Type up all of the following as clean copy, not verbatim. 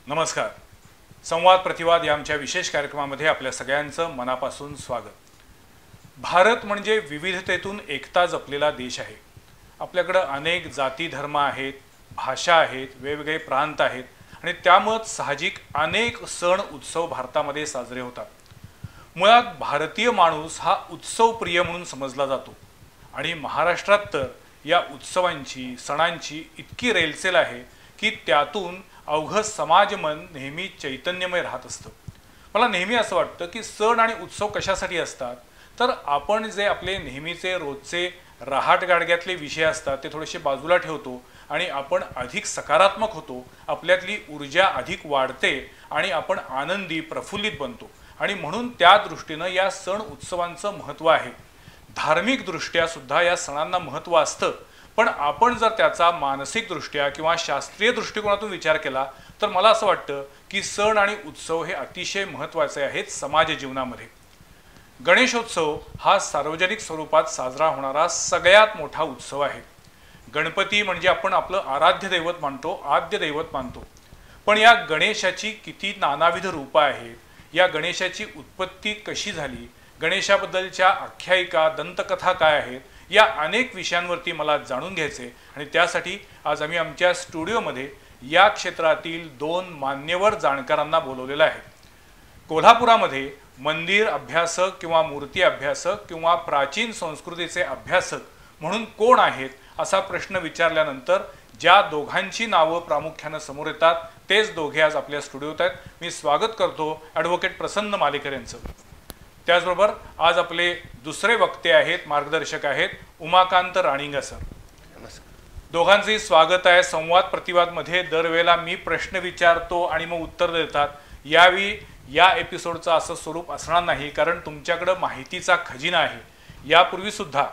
नमस्कार. संवाद प्रतिवाद या आमच्या विशेष कार्यक्रमामध्ये आपल्या सगळ्यांचं मनापासून स्वागत. भारत म्हणजे विविधतेतून एकता जपलेला देश आहे. आपल्याकडं अनेक जाती धर्म आहेत, भाषा आहेत, वेगवेगळे प्रांत आहेत आणि त्यामुळे साहजिक अनेक सण उत्सव भारतामध्ये साजरे होतात. मुळात भारतीय माणूस हा उत्सवप्रिय म्हणून समजला जातो आणि महाराष्ट्रात तर या उत्सवांची सणांची इतकी रेलचेल आहे की त्यातून अवघं समाजमन नेहमी चैतन्यमय राहत असतं. मला नेहमी असं वाटतं की सण आणि उत्सव कशासाठी असतात, तर आपण जे आपले नेहमीचे रोजचे रहाटगाडग्यातले विषय असतात ते थोडेसे बाजूला ठेवतो आणि आपण अधिक सकारात्मक होतो, आपल्यातली ऊर्जा अधिक वाढते आणि आपण आनंदी प्रफुल्लित बनतो. आणि म्हणून त्या दृष्टीनं या सण उत्सवांचं महत्त्व आहे. धार्मिकदृष्ट्या सुद्धा या सणांना महत्त्व असतं, पण आपण जर त्याचा मानसिकदृष्ट्या किंवा शास्त्रीय दृष्टिकोनातून विचार केला तर मला असं वाटतं की सण आणि उत्सव हे अतिशय महत्त्वाचे आहेत समाज जीवनामध्ये. गणेशोत्सव हा सार्वजनिक स्वरूपात साजरा होणारा सगळ्यात मोठा उत्सव आहे. गणपती म्हणजे आपण आपलं आराध्य दैवत मानतो, आद्य दैवत मानतो. पण या गणेशाची किती नानाविध रूपं आहेत, या गणेशाची उत्पत्ती कशी झाली, गणेशाबद्दलच्या आख्यायिका दंतकथा काय आहेत, या अनेक विषयांवरती मला जाणून घ्यायचे आणि त्यासाठी आज आम्ही आमच्या स्टुडिओमध्ये या क्षेत्रातील दोन मान्यवर जाणकारांना बोलवलेलं आहे. कोल्हापुरामध्ये मंदिर अभ्यासक किंवा मूर्ती अभ्यासक किंवा प्राचीन संस्कृतीचे अभ्यासक म्हणून कोण आहेत असा प्रश्न विचारल्यानंतर ज्या दोघांची नावं प्रामुख्यानं समोर येतात तेच दोघे आज आपल्या स्टुडिओत आहेत. मी स्वागत करतो ॲडव्होकेट प्रसन्न मालेकर यांचं. त्याचबरोबर आज आपले दुसरे वक्ते आहेत, मार्गदर्शक आहेत, उमाकांत राणिंगा सर. दोघांचंही स्वागत आहे. संवाद प्रतिवादमध्ये दरवेळेला मी प्रश्न विचारतो आणि मग उत्तर देतात. यावेळी या एपिसोडचं असं स्वरूप असणार नाही, कारण तुमच्याकडं माहितीचा खजिना आहे. यापूर्वीसुद्धा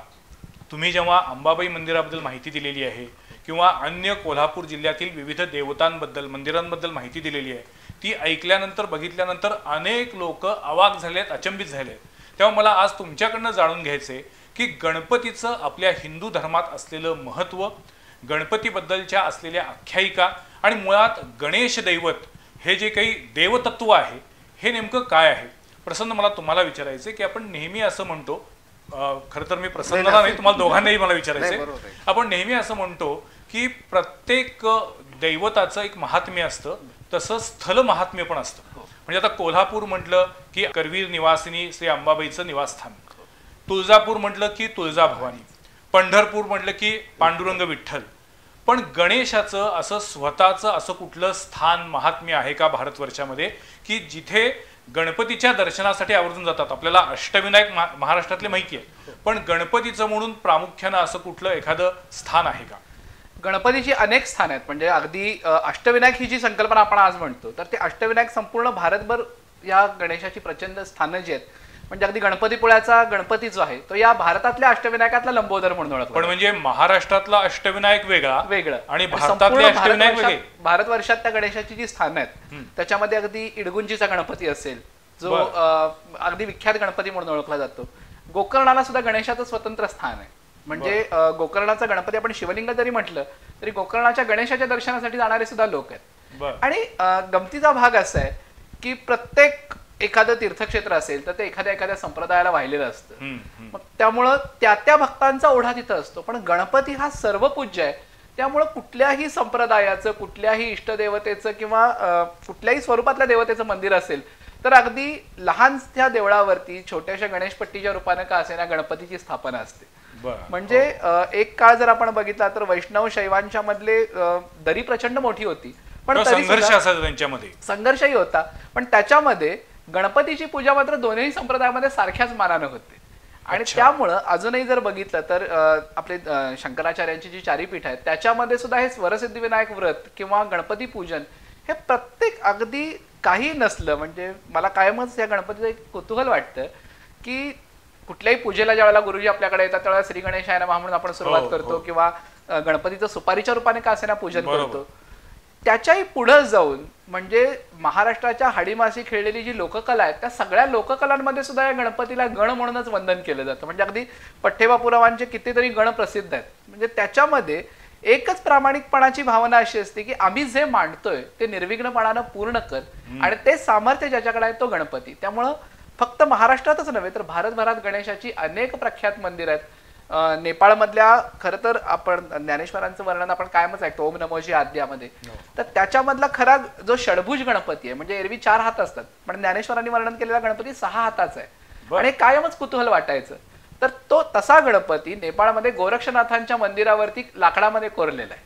तुम्ही जेव्हा अंबाबाई मंदिराबद्दल माहिती दिलेली आहे किंवा अन्य कोल्हापूर जिल्ह्यातील विविध देवतांबद्दल मंदिरांबद्दल माहिती दिलेली आहे, ती ऐकल्यानंतर बघितल्यानंतर अनेक लोक अवाक झालेत, अचंबित झाले. तेव्हा मला आज तुमच्याकडनं जाणून घ्यायचे की गणपतीचं आपल्या हिंदू धर्मात असलेलं महत्त्व, गणपतीबद्दलच्या असलेल्या आख्यायिका आणि मुळात गणेश दैवत हे जे काही देवतत्व आहे हे नेमकं काय आहे. प्रसन्न, मला तुम्हाला विचारायचे की आपण नेहमी असं म्हणतो, खरं तर मी प्रसन्नला नाही तुम्हाला दोघांनाही मला विचारायचे, आपण नेहमी असं म्हणतो की प्रत्येक दैवताचं एक महात्म्य असतं, तसं स्थल महात्म्य पण असतं. म्हणजे आता कोल्हापूर म्हटलं की करवीर निवासिनी श्री अंबाबाईचं निवासस्थान, तुळजापूर म्हटलं की तुळजाभवानी, पंढरपूर म्हटलं की पांडुरंग विठ्ठल. पण गणेशाचं असं स्वतःचं असं कुठलं स्थान महात्म्य आहे का भारतवर्षामध्ये की जिथे गणपतीच्या दर्शनासाठी आवर्जून जातात? आपल्याला अष्टविनायक महाराष्ट्रातले माहिती आहे, पण गणपतीचं म्हणून प्रामुख्यानं असं कुठलं एखादं स्थान आहे का? गणपतीची अनेक स्थान आहेत. म्हणजे अगदी अष्टविनायक ही जी संकल्पना आपण आज म्हणतो तर ते अष्टविनायक संपूर्ण भारतभर या गणेशाची प्रचंड स्थानं जी आहेत. म्हणजे अगदी गणपतीपुळ्याचा गणपती जो आहे तो या भारतातल्या अष्टविनायकातला लंबोदर म्हणून ओळखला. पण म्हणजे महाराष्ट्रातला अष्टविनायक वेगळं आणि भारतातले अष्टविनायक वेगळे. भारतवर्षात त्या गणेशाची जी स्थानं आहेत त्याच्यामध्ये अगदी इडगुंजीचा गणपती असेल जो अगदी विख्यात गणपती म्हणून ओळखला जातो. गोकर्णाला सुद्धा गणेशाचं स्वतंत्र स्थान आहे. म्हणजे गोकर्णाचा गणपती आपण शिवलिंग जरी म्हटलं तरी गोकर्णाच्या गणेशाच्या दर्शनासाठी जाणारे सुद्धा लोक आहेत. आणि गमतीचा भाग असा आहे की प्रत्येक एखादं तीर्थक्षेत्र असेल तर ते एखाद्या संप्रदायाला वाहिलेलं असतं. मग त्यामुळं त्या भक्तांचा ओढा तिथं असतो. पण गणपती हा सर्वपूज्य आहे, त्यामुळं कुठल्याही संप्रदायाचं, कुठल्याही इष्टदेवतेचं किंवा कुठल्याही स्वरूपातल्या देवतेचं मंदिर असेल तर अगदी लहानशा देवळावरती छोट्याशा गणेशपट्टीच्या रूपाने का असेना गणपतीची स्थापना असते. म्हणजे एक काळ जर आपण बघितला तर वैष्णव शैवांच्या मधले दरी प्रचंड मोठी होती, पण संघर्षही होता. पण त्याच्यामध्ये गणपतीची पूजा मात्र दोन्ही संप्रदायामध्ये सारख्याच मानानं होते. आणि त्यामुळं अजूनही जर बघितलं तर आपले शंकराचार्यांची जी चारीपीठ आहेत त्याच्यामध्ये सुद्धा हे स्वरसिद्धिविनायक व्रत किंवा गणपती पूजन हे प्रत्येक अगदी काही नसलं. म्हणजे मला कायमच या गणपतीचं एक कुतूहल वाटतं की कुठल्याही पूजेला ज्या वेळेला गुरुजी आपल्याकडे येतात त्यावेळेला श्री गणेशाय नमः म्हणून आपण सुरुवात करतो किंवा गणपतीचं सुपारीच्या रूपाने का असेना पूजन करतो. त्याच्याही पुढे जाऊन म्हणजे महाराष्ट्राच्या हाडीमासी खेळलेली जी लोककला आहे त्या सगळ्या लोककलांमध्ये सुद्धा या गणपतीला गण म्हणूनच वंदन केलं जातं. म्हणजे अगदी पठ्ठेबापुरावांचे कितीतरी गण प्रसिद्ध आहेत. म्हणजे त्याच्यामध्ये एकच प्रामाणिकपणाची भावना अशी असते की आम्ही जे मांडतोय ते निर्विघ्नपणानं पूर्ण कर, आणि ते सामर्थ्य ज्याच्याकडे आहे तो गणपती. त्यामुळं फक्त महाराष्ट्रातच नव्हे तर भारतभरात गणेशाची अनेक प्रख्यात मंदिर आहेत. नेपाळमधल्या खरं तर आपण ज्ञानेश्वरांचं वर्णन आपण कायमच ऐकतो ओम नमोजी आद्यामध्ये, तर त्याच्यामधला खरा जो षडभुज गणपती आहे, म्हणजे एरवी 4 हात असतात पण ज्ञानेश्वरांनी वर्णन केलेला गणपती 6 हाताचा आहे, आणि कायमच कुतूहल वाटायचं. तर तो तसा गणपती नेपाळमध्ये गोरक्षनाथांच्या मंदिरावरती लाकडामध्ये कोरलेला आहे,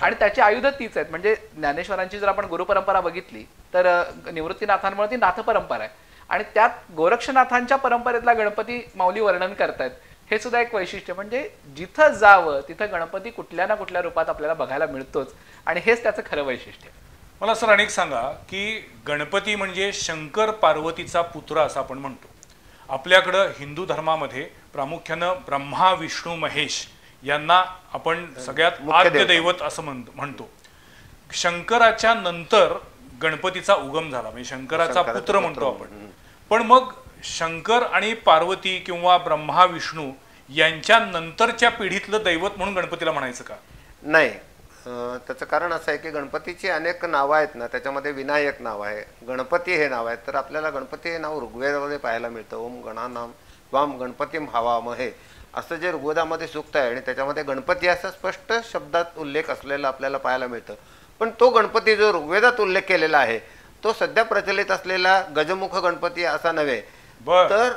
आणि त्याची आयुध तीच आहेत. म्हणजे ज्ञानेश्वरांची जर आपण गुरुपरंपरा बघितली तर निवृत्तीनाथांमुळे ती नाथ परंपरा आहे, आणि त्यात गोरक्षनाथांच्या परंपरेतला गणपती माऊली वर्णन करतायत. हे सुद्धा एक वैशिष्ट्य, म्हणजे जिथं जावं तिथं गणपती कुठल्या ना कुठल्या रूपात आपल्याला बघायला मिळतोच, आणि हेच त्याचं खरं वैशिष्ट्य. मला सर अनेक सांगा की गणपती म्हणजे शंकर पार्वतीचा पुत्र असं आपण म्हणतो. आपल्याकडं हिंदू धर्मामध्ये प्रामुख्यानं ब्रह्मा विष्णू महेश यांना आपण सगळ्यात आद्य दैवत असं म्हणतो. शंकराच्या नंतर गणपतीचा उगम झाला, म्हणजे शंकराचा पुत्र म्हणतो आपण. पण मग शंकर आणि पार्वती किंवा ब्रह्मा विष्णू यांच्या नंतरच्या पिढीतलं दैवत म्हणून गणपतीला म्हणायचं का? नाही, त्याचं कारण असं आहे की गणपतीची अनेक नावं आहेत ना, त्याच्यामध्ये विनायक नाव आहे, गणपती हे नाव आहे. तर आपल्याला गणपती हे नाव ऋग्वेदामध्ये पाहायला मिळतं. ओम गणानाम वाम गणपतीम हवामहे असं जे ऋग्वेदामध्ये सूक्त आहे, आणि त्याच्यामध्ये गणपती असा स्पष्ट शब्दात उल्लेख असलेला आपल्याला पाहायला मिळतं. पण तो गणपती जो ऋग्वेदात उल्लेख केलेला आहे तो सध्या प्रचलित असलेला गजमुख गणपती असा नव्हे, तर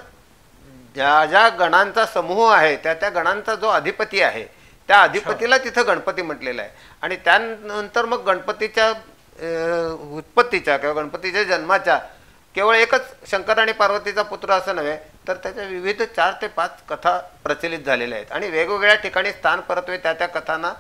ज्या ज्या गणांचा समूह आहे त्या त्या गणांचा जो अधिपती आहे त्या अधिपतीला तिथं गणपती म्हटलेला आहे. आणि त्यानंतर मग गणपतीच्या उत्पत्तीच्या किंवा गणपतीच्या जन्माच्या केवळ एकच शंकर आणि पार्वतीचा पुत्र असं नव्हे, तर त्याच्या विविध 4 ते 5 कथा प्रचलित झालेल्या आहेत, आणि वेगवेगळ्या ठिकाणी स्थान परत्वे त्या त्या कथांना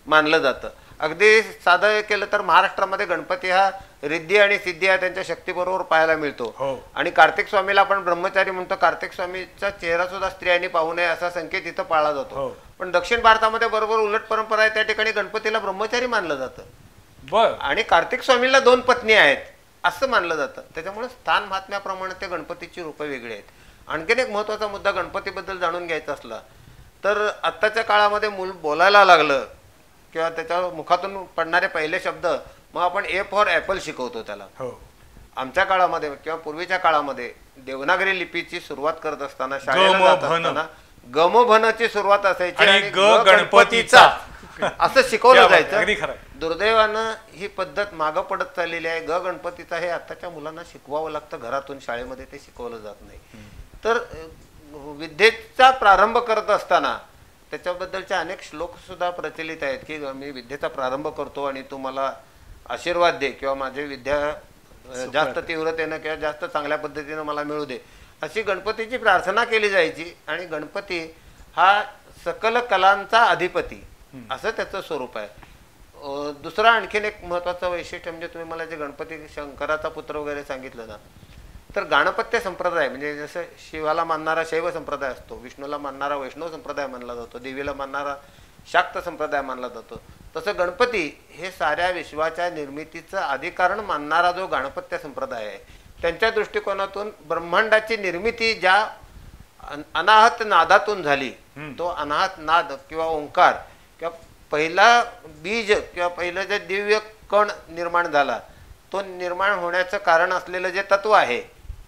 मानलं जातं. अगदी साधं केलं तर महाराष्ट्रामध्ये गणपती हा रिद्धी आणि सिद्धी हा त्यांच्या शक्तीबरोबर पाहायला मिळतो. आणि कार्तिक स्वामीला आपण ब्रह्मचारी म्हणतो. कार्तिक स्वामीचा चेहरा सुद्धा स्त्रियांनी पाहू नये असा संकेत इथं पाळला जातो. पण दक्षिण भारतामध्ये बरोबर उलट परंपरा आहे, त्या ठिकाणी गणपतीला ब्रह्मचारी मानलं जातं, आणि कार्तिक स्वामीला 2 पत्नी आहेत असं मानलं जातं. त्याच्यामुळे स्थान महात्म्याप्रमाणे ते गणपतीची रूपं वेगळी आहेत. आणखीन एक महत्त्वाचा मुद्दा गणपतीबद्दल जाणून घ्यायचा असला तर आत्ताच्या काळामध्ये मूल बोलायला लागलं किंवा त्याच्या मुखातून पडणारे पहिले शब्द, मग आपण ए फॉर ॲपल शिकवतो त्याला. आमच्या काळामध्ये किंवा पूर्वीच्या काळामध्ये देवनागरी लिपीची सुरुवात करत असताना शाळेला जात असताना गमभनची सुरुवात असायची, आणि गणपतीचा असं शिकवलं जायचं. दुर्दैवानं ही पद्धत मागं पडत चाललेली आहे. गणपतीचा हे आताच्या मुलांना शिकवावं लागतं घरातून, शाळेमध्ये ते शिकवलं जात नाही. तर विद्येचा प्रारंभ करत असताना त्याच्याबद्दलचे अनेक श्लोक सुद्धा प्रचलित आहेत की मी विद्येचा प्रारंभ करतो आणि तू मला आशीर्वाद दे, किंवा माझी विद्या जास्त तीव्रतेनं किंवा जास्त चांगल्या पद्धतीनं मला मिळू दे, अशी गणपतीची प्रार्थना केली जायची. आणि गणपती हा सकल कलांचा अधिपती असं त्याचं स्वरूप आहे. दुसरं आणखीन एक महत्त्वाचं वैशिष्ट्य म्हणजे तुम्ही मला जे गणपती शंकराचा पुत्र वगैरे सांगितलं ना, तर गाणपत्य संप्रदाय म्हणजे जसं शिवाला मानणारा शैव संप्रदाय असतो, विष्णूला मानणारा वैष्णव संप्रदाय मानला जातो, देवीला मानणारा शाक्त संप्रदाय मानला जातो, तसं गणपती हे साऱ्या विश्वाच्या निर्मितीचं अधिकारण मानणारा जो गाणपत्य संप्रदाय आहे त्यांच्या दृष्टिकोनातून ब्रह्मांडाची निर्मिती ज्या अनाहत नादातून झाली, तो अनाहत नाद किंवा ओंकार किंवा पहिला बीज किंवा पहिलं जे दिव्य कण निर्माण झाला, तो निर्माण होण्याचं कारण असलेलं जे तत्व आहे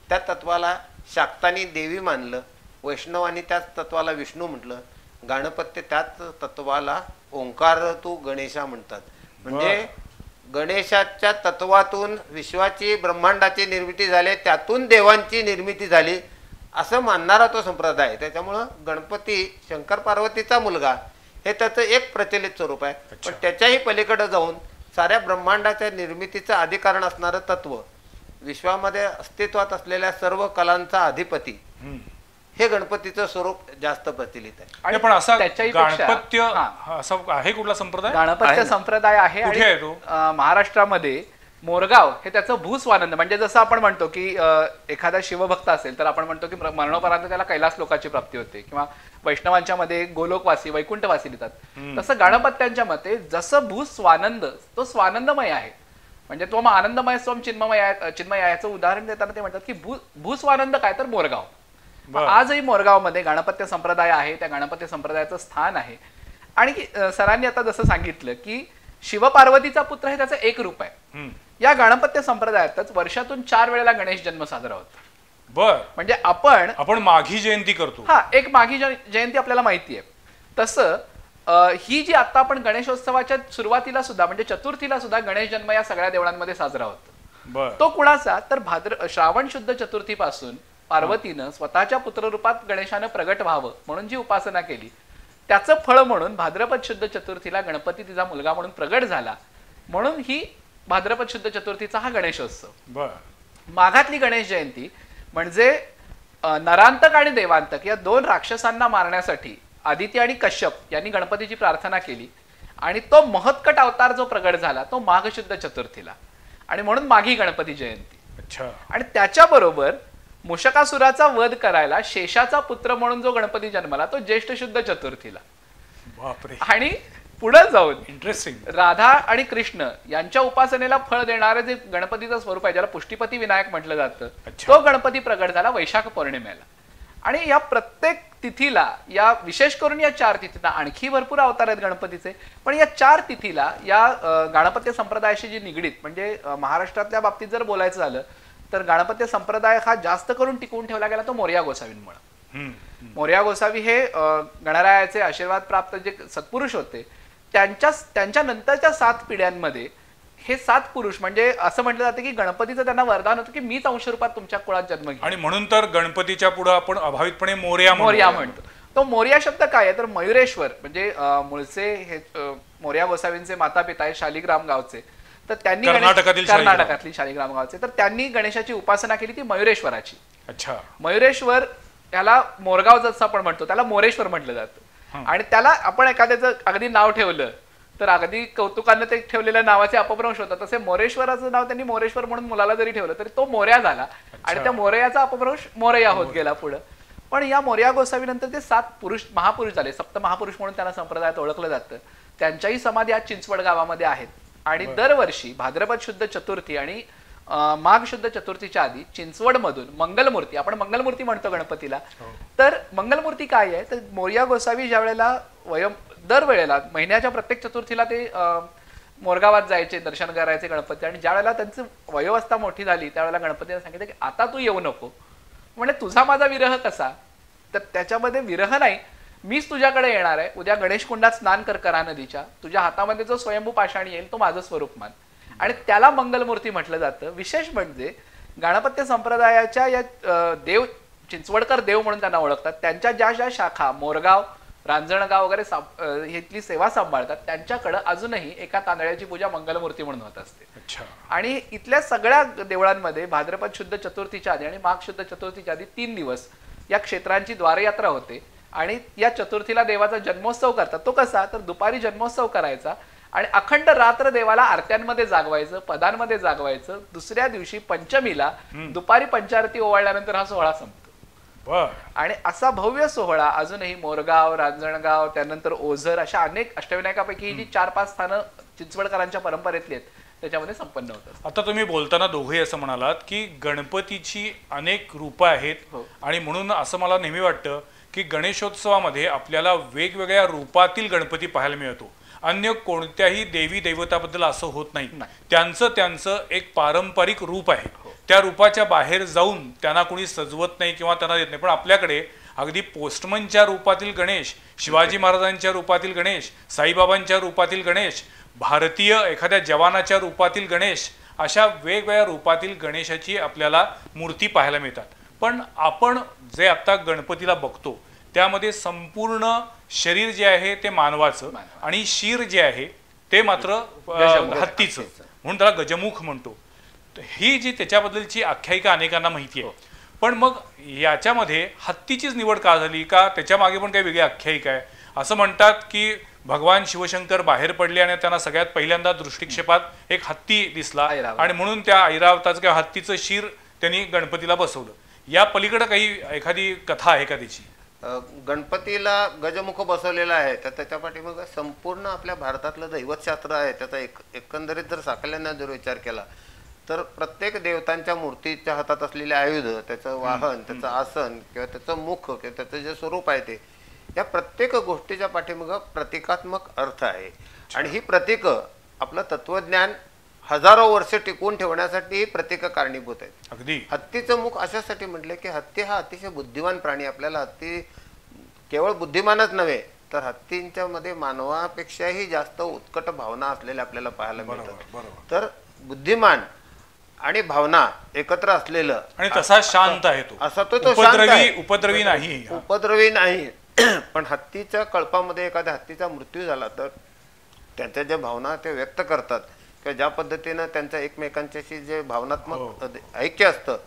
त्या तत्वाला शाक्तांनी देवी मानलं, वैष्णवांनी त्याच तत्वाला विष्णू म्हटलं, गाणपत्य त्याच तत्वाला ओंकार तू गणेशा म्हणतात. म्हणजे गणेशाच्या तत्वातून विश्वाची ब्रह्मांडाची निर्मिती झाली, त्यातून देवांची निर्मिती झाली असं मानणारा तो संप्रदाय आहे. त्याच्यामुळं गणपती शंकर पार्वतीचा मुलगा हे त्याचं एक प्रचलित स्वरूप आहे. पण त्याच्याही पलीकडे जाऊन साऱ्या ब्रह्मांडाच्या निर्मितीचं अधिकारण असणारं तत्व, विश्वामध्ये अस्तित्वात असलेल्या सर्व कलांचा अधिपती, हे गणपतीचं स्वरूप जास्त प्रचलित आहे. आणि पण असा गणपत्य असा आहे कुठला संप्रदाय? गणपत्य संप्रदाय आहे, आणि महाराष्ट्रामध्ये मोरगाव हे त्याचं भूस्वानंद, म्हणजे जसं आपण म्हणतो की एखादा शिवभक्त असेल तर आपण म्हणतो की मरणोपरांत त्याला कैलास लोकाची प्राप्ती होते, किंवा वैष्णवांच्या मध्ये गोलोकवासी वैकुंठवासी लिहितात, तसं गणपत्यांच्या मते जसं भूस्वानंद तो स्वानंदमय आहे, म्हणजे तो आनंदमय स्वम चिन्मय याचं उदाहरण देताना ते म्हणतात की भूस्वानंद काय तर मोरगाव. आजही मोरगावमध्ये गणपत्य संप्रदाय आहे, त्या गणपत्य संप्रदायाचं स्थान आहे. आणि सरांनी आता जसं सांगितलं की शिवपार्वतीचा पुत्र हे त्याचं एक रूप आहे. या गणपत्य संप्रदायातच वर्षातून 4 वेळेला गणेश जन्म साजरा होतो. बर, म्हणजे आपण माघी जयंती करतो. हा, एक माघी जयंती आपल्याला माहिती आहे. तसं ही जी आता आपण गणेशोत्सवाच्या सुरुवातीला सुद्धा म्हणजे चतुर्थीला सुद्धा गणेश जन्म या सगळ्या देवळांमध्ये साजरा होतो. तो कुणाचा तर श्रावण शुद्ध चतुर्थीपासून पार्वतीनं स्वतःच्या पुत्ररूपात गणेशानं प्रगट व्हावं म्हणून जी उपासना केली त्याचं फळ म्हणून भाद्रपद शुद्ध चतुर्थीला गणपती तिचा मुलगा म्हणून प्रगट झाला, म्हणून ही भाद्रपद शुद्ध चतुर्थीचा हा गणेशोत्सव. माघातली गणेश जयंती म्हणजे नरांतक आणि देवांतक या 2 राक्षसांना मारण्यासाठी आदिती आणि कश्यप यांनी गणपतीची प्रार्थना केली आणि तो महत्कट अवतार जो प्रगट झाला तो माघ शुद्ध चतुर्थीला, आणि म्हणून माघी गणपती जयंती. अच्छा. आणि त्याच्याबरोबर मूषकासुराचा वध करायला शेषाचा पुत्र म्हणून जो गणपती जन्मला तो ज्येष्ठ शुद्ध चतुर्थीला. बापरे. आणि पुढे जाऊन इंटरेस्टिंग राधा आणि कृष्ण यांच्या उपासनेला फळ देणारं जे गणपतीचं स्वरूप आहे ज्याला पुष्टीपती विनायक म्हटलं जातं, तो गणपती प्रगट झाला वैशाख पौर्णिमेला. आणि या प्रत्येक तिथीला, या विशेष करून या 4 तिथीला, आणखी भरपूर अवतार आहेत गणपतीचे, पण या 4 तिथीला या गणपत्य संप्रदायाशी जी निगडीत म्हणजे महाराष्ट्रातल्या बाबतीत जर बोलायचं झालं तर गणपत्य संप्रदाय हा जास्त करून टिकवून ठेवला गेला तो मोरया गोसावींमुळे. मोरया गोसावी हे गणरायाचे आशीर्वाद प्राप्त जे सत्पुरुष होते त्यांच्या नंतरच्या 7 पिढ्यांमध्ये हे 7 पुरुष म्हणजे असं म्हटलं जातं की गणपतीचं त्यांना वरदान होतं की मीच अंश रूपात तुमच्या कुळात जन्म घेईन, आणि म्हणून तर गणपतीच्या पुढे आपण अभावितपणे मोरया म्हणतो. तो मोरया शब्द काय आहे तर मयुरेश्वर म्हणजे मूळचे हे मोरया गोसावींचे माता पिता आहे शालिग्राम गावचे, तर त्यांनी कर्नाटकातली शालिग्राम गावचे, तर त्यांनी गणेशाची उपासना केली ती मयुरेश्वराची. अच्छा. मयुरेश्वर त्याला मोरगाव जसं आपण म्हणतो त्याला मोरेश्वर म्हटलं जातं. आणि त्याला आपण एखाद्याचं अगदी नाव ठेवलं तर अगदी कौतुकानं ते ठेवलेल्या नावाचे अपभ्रंश होतात, तसे मोरेश्वराचं नाव त्यांनी मोरेश्वर म्हणून मुलाला जरी ठेवलं तरी तो मोरया झाला आणि त्या मोरयाचा अपभ्रंश मोरया होत गेला पुढं. पण या मोरया गोसावी नंतर ते 7 महापुरुष झाले, सप्त महापुरुष म्हणून त्यांना संप्रदायात ओळखलं जातं. त्यांच्याही समाधी आज चिंचवड गावामध्ये आहेत. आणि दरवर्षी भाद्रपद शुद्ध चतुर्थी आणि माघ शुद्ध चतुर्थीच्या आधी चिंचवड मधून मंगलमूर्ती, आपण मंगलमूर्ती म्हणतो गणपतीला, तर मंगलमूर्ती काय आहे तर मोरया गोसावी ज्या वेळेला दरवेळेला महिन्याच्या प्रत्येक चतुर्थीला ते मोरगावात जायचे दर्शन करायचे गणपती, आणि ज्या वेळेला त्यांची वयोवस्था मोठी झाली त्यावेळेला गणपतीने सांगितलं की आता तू येऊ नको, म्हणजे तुझा माझा विरह कसा, तर त्याच्यामध्ये विरह नाही, मीच तुझ्याकडे येणार आहे, उद्या गणेश कुंडात स्नान कर करा नदीच्या, तुझ्या हातामध्ये जो स्वयंभू पाषाण येईल तो माझं स्वरूप मान, आणि त्याला मंगलमूर्ती म्हटलं जातं. विशेष म्हणजे गणपत्य संप्रदायाच्या या देव चिंचवडकर देव म्हणून त्यांना ओळखतात, त्यांच्या ज्या ज्या शाखा मोरगाव रांजणगाव वगैरे इथली सेवा सांभाळतात त्यांच्याकडे अजूनही एका तांदळाची पूजा मंगलमूर्ती म्हणून होत असते. आणि इथल्या सगळ्या देवळांमध्ये भाद्रपद शुद्ध चतुर्थीच्या आधी आणि माघ शुद्ध चतुर्थीच्या आधी 3 दिवस या क्षेत्रांची द्वारयात्रा होते आणि या चतुर्थीला देवाचा जन्मोत्सव करतात. तो कसा तर दुपारी जन्मोत्सव करायचा आणि अखंड रात्र देवाला आरत्यांमध्ये जागवायचं, पदांमध्ये जागवायचं, दुसऱ्या दिवशी पंचमीला दुपारी पंचारती ओवाळल्यानंतर हा सोहळा संपतो. आणि असा भव्य सोहळा अजूनही मोरगाव रांजणगाव त्यानंतर ओझर अशा अनेक अष्टविनायकापैकी ही जी 4-5 स्थानं चिंचवडकरांच्या परंपरेतली आहेत त्याच्यामध्ये संपन्न होतात. आता तुम्ही बोलताना दोघे असं म्हणालात की गणपतीची अनेक रूपं आहेत आणि म्हणून असं मला नेहमी वाटतं की गणेशोत्सवामध्ये आपल्याला वेगवेगळ्या रूपातील गणपती पाहायला मिळतो. अन्य कोणत्याही देवी देवताबद्दल असं होत नाही, त्यांचं एक पारंपरिक रूप आहे. त्या रूपाच्या बाहेर जाऊन त्यांना कोणी सजवत नाही किंवा त्यांना देत नाही. पण आपल्याकडे अगदी पोस्टमनच्या रूपातील गणेश, शिवाजी महाराजांच्या रूपातील गणेश, साईबाबांच्या रूपातील गणेश, भारतीय एखाद्या जवानाच्या रूपातील गणेश, अशा वेगवेगळ्या रूपातील गणेशाची आपल्याला मूर्ती पाहायला मिळतात. पण आपण जे आता गणपतीला बघतो त्यामध्ये संपूर्ण शरीर जे आहे ते मानवाचं आणि शीर जे आहे ते मात्र हत्तीचं, म्हणून त्याला गजमुख म्हणतो. ही जी त्याच्याबद्दलची आख्यायिका अनेकांना माहिती आहे. पण मग याच्यामध्ये हत्तीचीच निवड का झाली, का त्याच्या मागे पण काही वेगळी आख्यायिका आहे? असं म्हणतात की भगवान शिवशंकर बाहेर पडले आणि त्यांना सगळ्यात पहिल्यांदा दृष्टिक्षेपात एक हत्ती दिसला आणि म्हणून त्या ऐरावताचं किंवा हत्तीचं शीर त्यांनी गणपतीला बसवलं. या पलीकडे काही एखादी कथा आहे का त्याची? गणपतीला गजमुख बसवलेला आहे तर त्याच्या पाठीमाग संपूर्ण आपल्या भारतातलं दैवतशास्त्र आहे. त्याचा एकंदरीत जर साकल्यानं जर विचार केला तर प्रत्येक देवतांच्या मूर्तीच्या हातात असलेले आयुध, त्याचं वाहन, त्याचं आसन किंवा त्याचं मुख किंवा त्याचं जे स्वरूप आहे ते या प्रत्येक गोष्टीच्या पाठीमागं प्रतिकात्मक अर्थ आहे आणि ही प्रतीकं आपलं तत्वज्ञान हजारो वर्ष टिकवून ठेवण्यासाठी ही प्रतीकं कारणीभूत आहेत. अगदी हत्तीचं मुख अशासाठी म्हटले की हत्ती हा अतिशय बुद्धिमान प्राणी. आपल्याला हत्ती केवळ बुद्धिमानच नव्हे तर हत्तींच्या मध्ये मानवापेक्षाही जास्त उत्कट भावना असलेल्या आपल्याला पाहायला मिळतात. तर बुद्धिमान आणि भावना एकत्र असलेलं आणि तसा शांत आहे तो, असा तो शांत आहे. उपद्रवी नाही. उपद्रवी नाही. पण हत्तीच्या कळपामध्ये एखाद्या हत्तीचा मृत्यू झाला तर त्यांच्या ज्या भावना ते व्यक्त करतात किंवा ज्या पद्धतीनं त्यांच्या एकमेकांच्याशी जे भावनात्मक ऐक्य असतं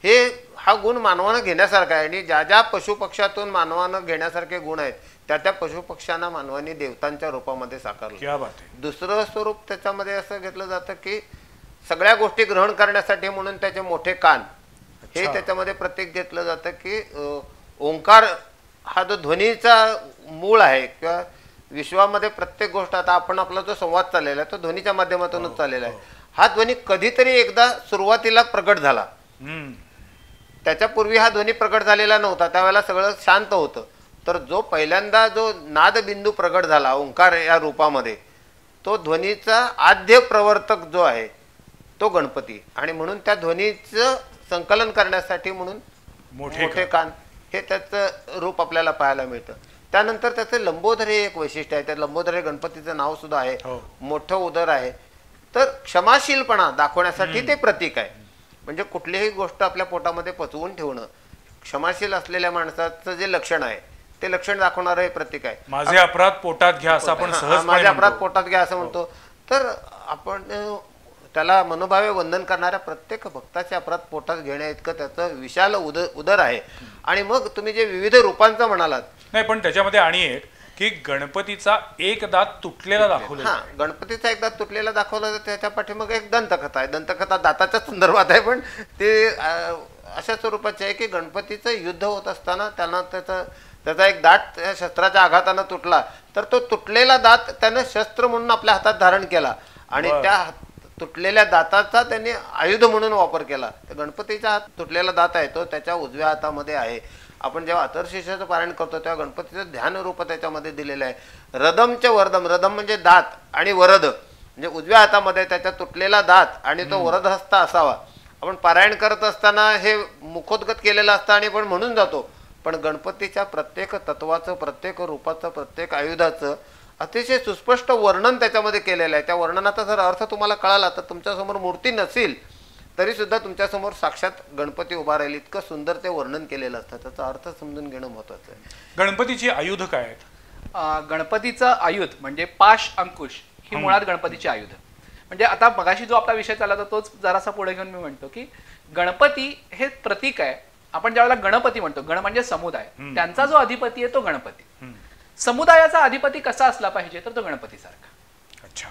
हे हा गुण मानवानं घेण्यासारखा आहे. आणि ज्या ज्या पशुपक्षातून मानवानं घेण्यासारखे गुण आहेत त्या त्या पशुपक्ष्यांना मानवाने देवतांच्या रूपामध्ये साकारलं. दुसरं स्वरूप त्याच्यामध्ये असं घेतलं जातं की सगळ्या गोष्टी ग्रहण करण्यासाठी म्हणून त्याचे मोठे कान हे त्याच्यामध्ये प्रतीक घेतलं जातं की ओंकार हा जो ध्वनीचा मूळ आहे किंवा विश्वामध्ये प्रत्येक गोष्ट आता आपण आपला जो संवाद चाललेला आहे तो ध्वनीच्या माध्यमातूनच चाललेला आहे. हा ध्वनी कधीतरी एकदा सुरुवातीला प्रगट झाला. त्याच्यापूर्वी हा ध्वनी प्रगट झालेला नव्हता. त्यावेळेला सगळं शांत होतं. तर जो पहिल्यांदा जो नादबिंदू प्रगट झाला ओंकार या रूपामध्ये तो ध्वनीचा आद्य प्रवर्तक जो आहे तो गणपती. आणि म्हणून त्या ध्वनीचं संकलन करण्यासाठी म्हणून मोठे कान हे त्याचं रूप आपल्याला पाहायला मिळतं. त्यानंतर त्याचं लंबोदर हे एक वैशिष्ट्य आहे. त्या लंबोदर हे गणपतीचं नाव सुद्धा आहे. मोठं उदर आहे. तर क्षमाशीलपणा दाखवण्यासाठी ते प्रतीक आहे. म्हणजे कुठलीही गोष्ट आपल्या पोटामध्ये पचवून ठेवणं क्षमाशील असलेल्या माणसाचं जे लक्षण आहे ते लक्षण दाखवणारं हे प्रतीक आहे. माझे अपराध पोटात घ्या असं आपण सहज माझे अपराध पोटात घ्या असं म्हणतो. तर आपण त्याला मनोभावे वंदन करणाऱ्या प्रत्येक भक्ताचे अपराध पोटात घेण्या इतकं त्याचं विशाल उदर आहे. आणि मग तुम्ही जे विविध रूपांचं म्हणालात नाही पण त्याच्यामध्ये आणि एक की गणपतीचा एक दात तुटलेला दाखवला. गणपतीचा एक दात तुटलेला दाखवला तर त्याच्या पाठीमागे एक दंतकथा आहे. दंतकथा दाताच्या संदर्भात आहे पण ते अशा स्वरूपाचे आहे की गणपतीचं युद्ध होत असताना त्यांना त्याचा एक दात शस्त्राच्या आघातानं तुटला तर तो तुटलेला दात त्यानं शस्त्र म्हणून आपल्या हातात धारण केला आणि त्या तुटलेल्या दाताचा त्यांनी आयुध म्हणून वापर केला. गणपतीचा हात तुटलेला दात आहे तो त्याच्या उजव्या हातामध्ये आहे. आपण जेव्हा अथर्वशीर्षाचं पारायण करतो तेव्हा गणपतीचं ध्यान रूप त्याच्यामध्ये दिलेलं आहे. रदमचे वरदम. रदम म्हणजे दात आणि वरद म्हणजे उजव्या हातामध्ये त्याचा तुटलेला दात आणि तो वरदहस्त असावा. आपण पारायण करत असताना हे मुखोद्गत केलेलं असतं आणि पण म्हणून जातो. पण गणपतीच्या प्रत्येक तत्वाचं प्रत्येक रूपाचं प्रत्येक आयुधाचं अतिशय सुस्पष्ट वर्णन त्याच्यामध्ये केलेलं आहे. त्या वर्णनाचा जर अर्थ तुम्हाला कळाला तर तुमच्यासमोर मूर्ती नसेल तरी सुद्धा तुमच्यासमोर साक्षात गणपती उभा राहील. इतकं सुंदर ते वर्णन केलेलं असतं. त्याचा अर्थ समजून घेणं महत्वाचं आहे. गणपतीची आयुध काय आहेत? गणपतीचं आयुध म्हणजे पाश अंकुश ही मुळात गणपतीची आयुध. म्हणजे आता मगाशी जो आपला विषय चालला होता तोच जरासा पुढे घेऊन मी म्हणतो की गणपती हे प्रतीक आहे. आपण ज्यावेळेला गणपती म्हणतो गण म्हणजे समुदाय त्यांचा जो अधिपती आहे तो गणपती. समुदायाचा अधिपती कसा असला पाहिजे तर तो गणपतीसारखा. अच्छा.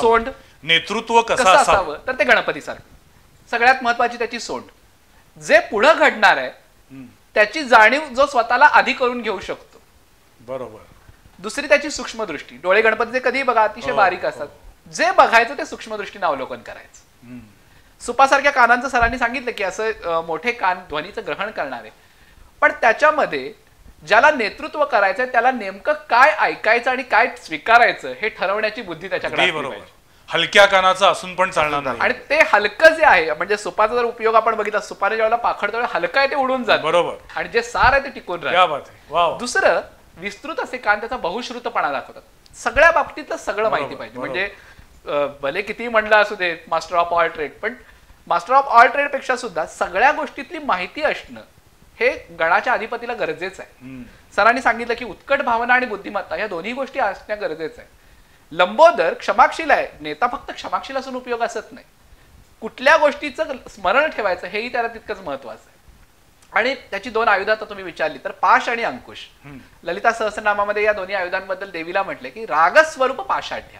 सोंड नेतृत्व कसं असावं तर ते गणपतीसारखं. सगळ्यात महत्वाची त्याची सोंड. जे पुढे घडणार आहे त्याची जाणीव जो स्वतःला आधी करून घेऊ शकतो. बरोबर. दुसरी त्याची सूक्ष्मदृष्टी. डोळे गणपतीचे कधीही बघा अतिशय बारीक असतात. जे बघायचं ते सूक्ष्मदृष्टीने अवलोकन करायचं. सुपासारख्या कानांचं सरांनी सांगितलं की असं मोठे कान ध्वनीचं ग्रहण करणारे. पण त्याच्यामध्ये ज्याला नेतृत्व करायचंय त्याला नेमकं काय ऐकायचं आणि काय स्वीकारायचं हे ठरवण्याची बुद्धी त्याच्याकडे असली पाहिजे. हलक्या कानाचं असून पण चालणार नाही. आणि ते हलकं जे आहे म्हणजे सुपाचा जर उपयोग आपण बघितला सुपाने ज्यावेळेला पाखडतो हलकं आहे ते उडून जात. बरोबर. आणि जे सार आहे ते टिकून राहतं. दुसरं विस्तृत असे कान त्याचा बहुश्रुतपणा दाखवतात. सगळ्या बाबतीतलं सगळं माहिती पाहिजे. म्हणजे भले किती म्हणलं असू दे मास्टर ऑफ ऑल ट्रेड पण मास्टर ऑफ ऑल ट्रेड पेक्षा सुद्धा सगळ्या गोष्टीतली माहिती असणं हे गणाच्या अधिपतीला गरजेचं आहे. सरांनी सांगितलं की उत्कट भावना आणि बुद्धिमत्ता या दोन्ही गोष्टी असणं गरजेचं आहे. लंबोदर क्षमाशील आहे. नेता फक्त क्षमाशील असून उपयोग असत नाही. कुठल्या गोष्टीचं स्मरण ठेवायचं हेही त्याला तितकंच महत्वाचं आहे. आणि त्याची दोन आयुधं आता तुम्ही विचारली तर पाश आणि अंकुश. ललिता सहस्रनामामध्ये या दोन्ही आयुधांबद्दल देवीला म्हटले की रागस्वरूप पाषाढ्य.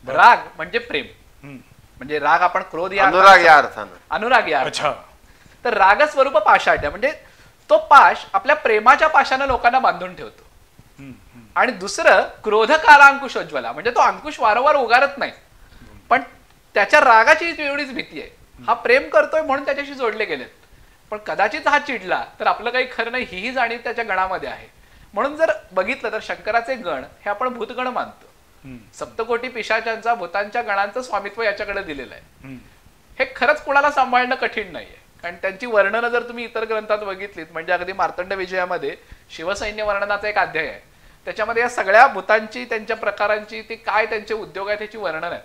राग म्हणजे प्रेम. म्हणजे राग आपण क्रोध या अनुराग या तर रागस्वरूप पाषाढ्य म्हणजे तो पाश आपल्या प्रेमाच्या पाशाने लोकांना बांधून ठेवतो. आणि दुसरं क्रोधकाला अंकुशोज्वला म्हणजे तो अंकुश वारंवार उगारत नाही पण त्याच्या रागाची एवढीच भीती आहे. हा प्रेम करतोय म्हणून त्याच्याशी जोडले गेलेत पण कदाचित हा चिडला तर आपलं काही खरं नाही ही जाणीव त्याच्या गणामध्ये आहे. म्हणून जर बघितलं तर शंकराचे गण हे आपण भूतगण मानतो. सप्तकोटी पिशाचांचा भूतांच्या गणांचं स्वामित्व याच्याकडे दिलेलं आहे. हे खरंच कोणाला सांभाळणं कठीण नाहीये, कारण त्यांची वर्णनं जर तुम्ही इतर ग्रंथात बघितलीत, म्हणजे अगदी मार्तंड विजयामध्ये शिवसैन्य वर्णनाचा एक अध्याय आहे, त्याच्यामध्ये या सगळ्या भूतांची, त्यांच्या प्रकारांची, ते काय त्यांचे उद्योग आहेत त्याची वर्णन आहेत.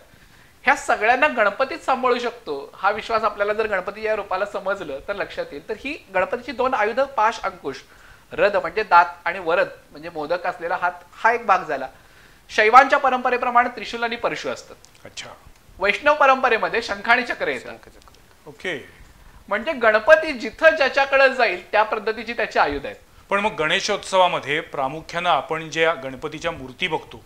ह्या सगळ्यांना गणपतीच सांभाळू शकतो हा विश्वास आपल्याला जर गणपती या रूपाला समजलं तर लक्षात येईल. तर ही गणपतीची 2 आयुध, पाश, अंकुश, रद म्हणजे दात आणि वरद म्हणजे मोदक असलेला हात, हा एक भाग झाला. शैवांच्या परंपरेप्रमाणे त्रिशूल आणि परशु असतात. अच्छा. वैष्णव परंपरेमध्ये शंख आणि चक्र येतात. ओके. म्हणजे गणपती जिथं ज्याच्याकडे जाईल त्या पद्धतीची त्याची आयुध आहेत. पण मग गणेशोत्सवामध्ये प्रामुख्यानं आपण ज्या गणपतीच्या मूर्ती बघतो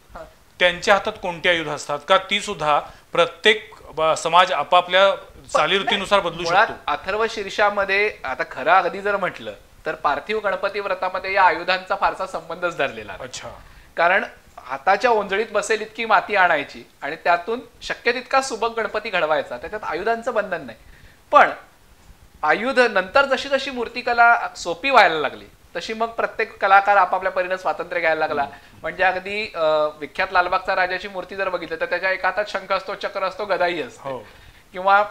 त्यांच्या हातात कोणती आयुध असतात का ती सुद्धा प्रत्येक समाज आपापल्या चालीरीतीनुसार बदलू शकतो? अथर्व शीर्षामध्ये आता खरं अगदी जर म्हटलं तर पार्थिव गणपती व्रतामध्ये या आयुधांचा फारसा संबंधच धरलेला आहे. अच्छा. कारण हाताच्या ओंजळीत बसेल इतकी माती आणायची आणि त्यातून शक्य तितका सुबक गणपती घडवायचा, त्याच्यात आयुधांचं बंधन नाही. पण आयुध नंतर जशी जशी मूर्तिकला सोपी व्हायला लागली तशी मग प्रत्येक कलाकार आपापल्या परीने स्वातंत्र्य घ्यायला लागला. म्हणजे अगदी विख्यात लालबागचा राजाची मूर्ती जर बघितली तर त्याच्या एका हातात शंख असतो, चक्र असतो, गदाई असतो. किंवा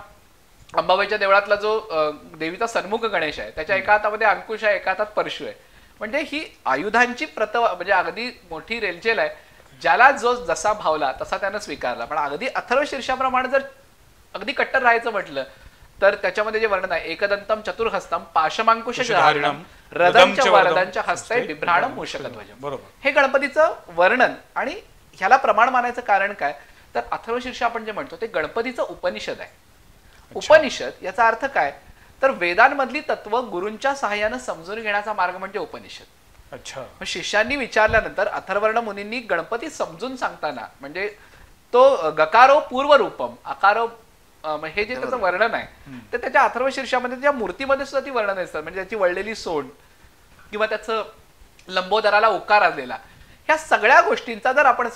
अंबाबाईच्या देवळातला जो देवीचा सन्मुख गणेश आहे त्याच्या एका हातामध्ये अंकुश आहे, एका हातात परशु आहे. म्हणजे ही आयुधांची म्हणजे अगदी मोठी रेलचेल आहे. ज्याला जो जसा भावला तसा त्यानं स्वीकारला. पण अगदी अथर्व शीर्षाप्रमाणे जर अगदी कट्टर राहायचं म्हटलं तर त्याच्यामध्ये जे वर्णन आहे, एकदंतम चतुर्हस्तम पाशमांकुश रदमच्या वरदांच्या हस्ते बिभ्राणम मूषकध्वजम. बरोबर. हे गणपतीचं वर्णन. आणि ह्याला प्रमाण मानायचं कारण काय तर अथर्व शीर्ष आपण जे म्हणतो ते गणपतीचं उपनिषद आहे. उपनिषद याचा अर्थ काय तर वेदांमधली तत्व गुरूंच्या सहाय्यानं समजून घेण्याचा मार्ग म्हणजे उपनिषद. अच्छा. शिष्यांनी विचारल्यानंतर अथर्वर्ण मुनींनी गणपती समजून सांगताना म्हणजे तो गकारो पूर्वरूपम अकारो हे जे त्याचं वर्णन आहे ते त्याच्या अथर्व शीर्षामध्ये त्या मूर्तीमध्ये सुद्धा ती वर्णन असतात. म्हणजे त्याची वळलेली सोंड किंवा त्याचं लंबोदराला उकार आलेला, ह्या सगळ्या गोष्टींचा जर आपण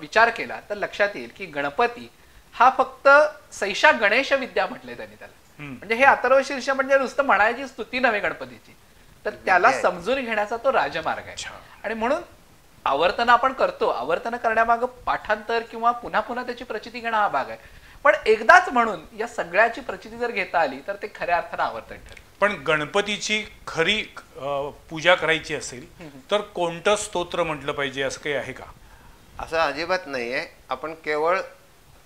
विचार केला तर लक्षात येईल की गणपती हा फक्त सैषा गणेश विद्या म्हटले त्यांनी त्याला. म्हणजे हे अथर्व शीर्ष म्हणजे नुसतं म्हणायची स्तुती नव्हे गणपतीची, तर त्याला समजून घेण्याचा तो राजमार्ग आहे. आणि म्हणून आवर्तन आपण करतो, आवर्तन करण्यामागं पाठांतर किंवा पुन्हा पुन्हा त्याची प्रचिती घेणं हा भाग आहे. पण एकदाच म्हणून या सगळ्याची प्रचिती जर घेता आली तर ते खऱ्या अर्थानं आवर्तन ठरेल. पण गणपतीची खरी पूजा करायची असेल तर कोणतं स्तोत्र म्हटलं पाहिजे असं काही आहे का? असं अजिबात नाहीये. आपण केवळ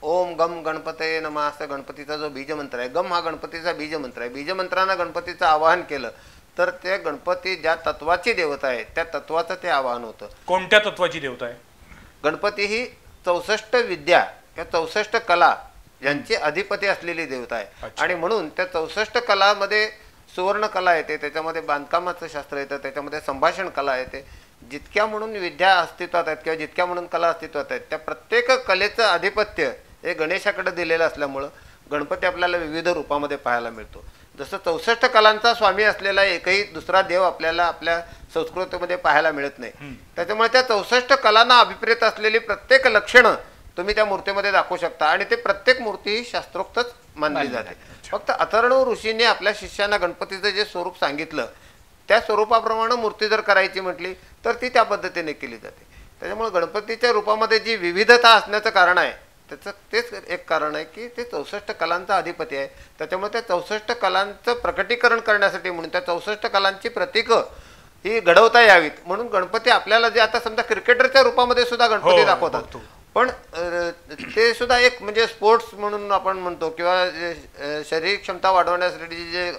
ओम गम गणपतये नमः असं गणपतीचा जो बीजमंत्र आहे, गम हा गणपतीचा बीजमंत्र आहे. बीजमंत्रानं गणपतीचं आवाहन केलं तर ते गणपती ज्या तत्वाची देवता आहे त्या तत्वाचं ते आवाहन होतं. कोणत्या तत्वाची देवता आहे? गणपती ही 64 विद्या या 64 कला यांची अधिपती असलेली देवता आहे. आणि म्हणून त्या 64 कलामध्ये सुवर्ण कला येते, त्याच्यामध्ये बांधकामाचं शास्त्र येतं, त्याच्यामध्ये संभाषण कला येते. जितक्या म्हणून विद्या अस्तित्वात आहेत किंवा जितक्या म्हणून कला अस्तित्वात आहेत त्या प्रत्येक कलेचं आधिपत्य हे गणेशाकडे दिलेलं असल्यामुळं गणपती आपल्याला विविध रूपामध्ये पाहायला मिळतो. जसं 64 कलांचा स्वामी असलेला एकही दुसरा देव आपल्याला आपल्या संस्कृतीमध्ये पाहायला मिळत नाही. त्याच्यामुळे त्या 64 कलांना अभिप्रेत असलेली प्रत्येक लक्षणं तुम्ही त्या मूर्तीमध्ये दाखवू शकता आणि ते प्रत्येक मूर्ती ही शास्त्रोक्तच मानली जाते. फक्त अथर्व ऋषीने आपल्या शिष्यांना गणपतीचं जे स्वरूप सांगितलं त्या स्वरूपाप्रमाणे मूर्ती जर करायची म्हटली तर ती त्या पद्धतीने केली जाते. त्याच्यामुळे गणपतीच्या रूपामध्ये जी विविधता असण्याचं कारण आहे त्याचं तेच एक कारण आहे की ते 64 कलांचा अधिपती आहे. त्याच्यामुळे त्या 64 कलांचं प्रकटीकरण करण्यासाठी म्हणून त्या 64 कलांची प्रतीकं ही घडवता यावीत म्हणून गणपती आपल्याला जे आता समजा क्रिकेटरच्या रूपामध्ये सुद्धा गणपती दाखवतात, पण ते सुद्धा एक म्हणजे स्पोर्ट्स म्हणून आपण म्हणतो किंवा शारीरिक क्षमता वाढवण्यासाठी जे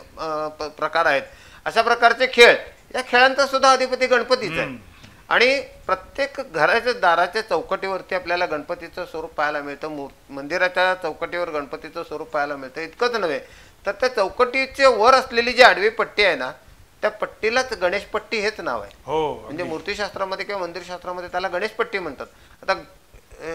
प्रकार आहेत अशा प्रकारचे खेळ, या खेळांचा सुद्धा अधिपती गणपतीच आहे. आणि प्रत्येक घराच्या दाराच्या चौकटीवरती आपल्याला गणपतीचं स्वरूप पाहायला मिळतं, मंदिराच्या चौकटीवर गणपतीचं स्वरूप पाहायला मिळतं. इतकंच नव्हे तर त्या चौकटीच्या वर असलेली जी आडवी पट्टी आहे ना त्या पट्टीलाच गणेश पट्टी हेच नाव आहे. म्हणजे मूर्तीशास्त्रामध्ये किंवा मंदिरशास्त्रामध्ये त्याला गणेश पट्टी म्हणतात. आता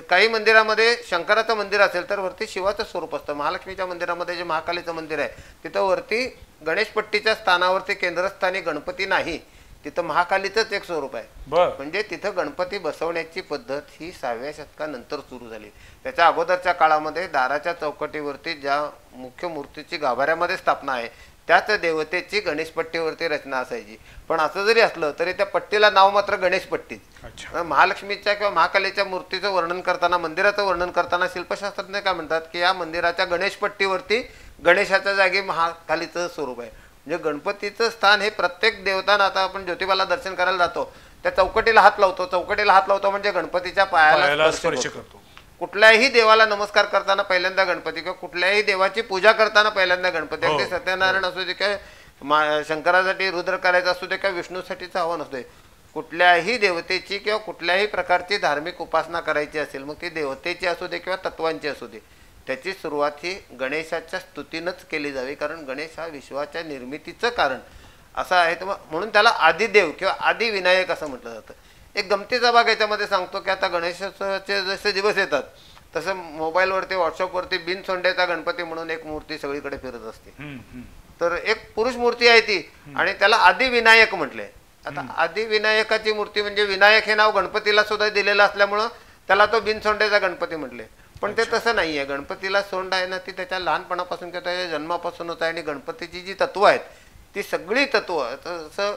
काही मंदिरामध्ये शंकराचं मंदिर असेल तर वरती शिवाचं स्वरूप असतं. महालक्ष्मीच्या मंदिरामध्ये जे महाकालीचं मंदिर आहे तिथं वरती गणेशपट्टीच्या स्थानावरती केंद्रस्थानी गणपती नाही, तिथं महाकालीचंच एक स्वरूप आहे. म्हणजे तिथं गणपती बसवण्याची पद्धत ही 6व्या शतकानंतर सुरू झाली. त्याच्या अगोदरच्या काळामध्ये दाराच्या चौकटीवरती ज्या मुख्य मूर्तीची गाभाऱ्यामध्ये स्थापना आहे त्याच देवतेची गणेश पट्टीवरती रचना असायची. पण असं जरी असलं तरी त्या पट्टीला नाव मात्र गणेश पट्टीच. महालक्ष्मीच्या किंवा महाकालीच्या मूर्तीचं वर्णन करताना, मंदिराचं वर्णन करताना शिल्पशास्त्रज्ञ काय म्हणतात की या मंदिराच्या गणेश पट्टीवरती गणेशाच्या जागी महाकालीचं स्वरूप आहे. म्हणजे गणपतीचं स्थान हे प्रत्येक देवतांना, आता आपण ज्योतिबाला दर्शन करायला जातो त्या चौकटीला हात लावतो म्हणजे गणपतीच्या पायाला स्पर्श करतो. कुठल्याही देवाला नमस्कार करताना पहिल्यांदा गणपती, किंवा कुठल्याही देवाची पूजा करताना पहिल्यांदा गणपती. अगदी सत्यनारायण असू दे, किंवा शंकरासाठी रुद्र करायचं असू दे, किंवा विष्णूसाठीचं हवन असू दे, कुठल्याही देवतेची किंवा कुठल्याही प्रकारची धार्मिक उपासना करायची असेल, मग ती देवतेची असू दे किंवा तत्वांची असू दे, त्याची सुरुवात ही गणेशाच्या स्तुतीनंच केली जावी. कारण गणेश हा विश्वाच्या निर्मितीचं कारण असं आहे. तर म्हणून त्याला आदिदेव किंवा आदिविनायक असं म्हटलं जातं. एक गमतीचा भाग याच्यामध्ये सांगतो की आता गणेशोत्सवाचे जसे दिवस येतात तसं मोबाईलवरती, व्हॉट्सअपवरती बिनसोंडेचा गणपती म्हणून एक मूर्ती सगळीकडे फिरत असते. तर एक पुरुष मूर्ती आहे ती, आणि त्याला आदिविनायक म्हटले. आता आदिविनायकाची मूर्ती म्हणजे विनायक हे नाव गणपतीला सुद्धा दिलेलं असल्यामुळं त्याला तो बिनसोंडेचा गणपती म्हटले. पण ते तसं नाही आहे. गणपतीला सोंड आहे ना ती त्याच्या लहानपणापासून किंवा त्याच्या जन्मापासूनच आहे. आणि गणपतीची जी तत्व आहेत ती सगळी तत्व, तसं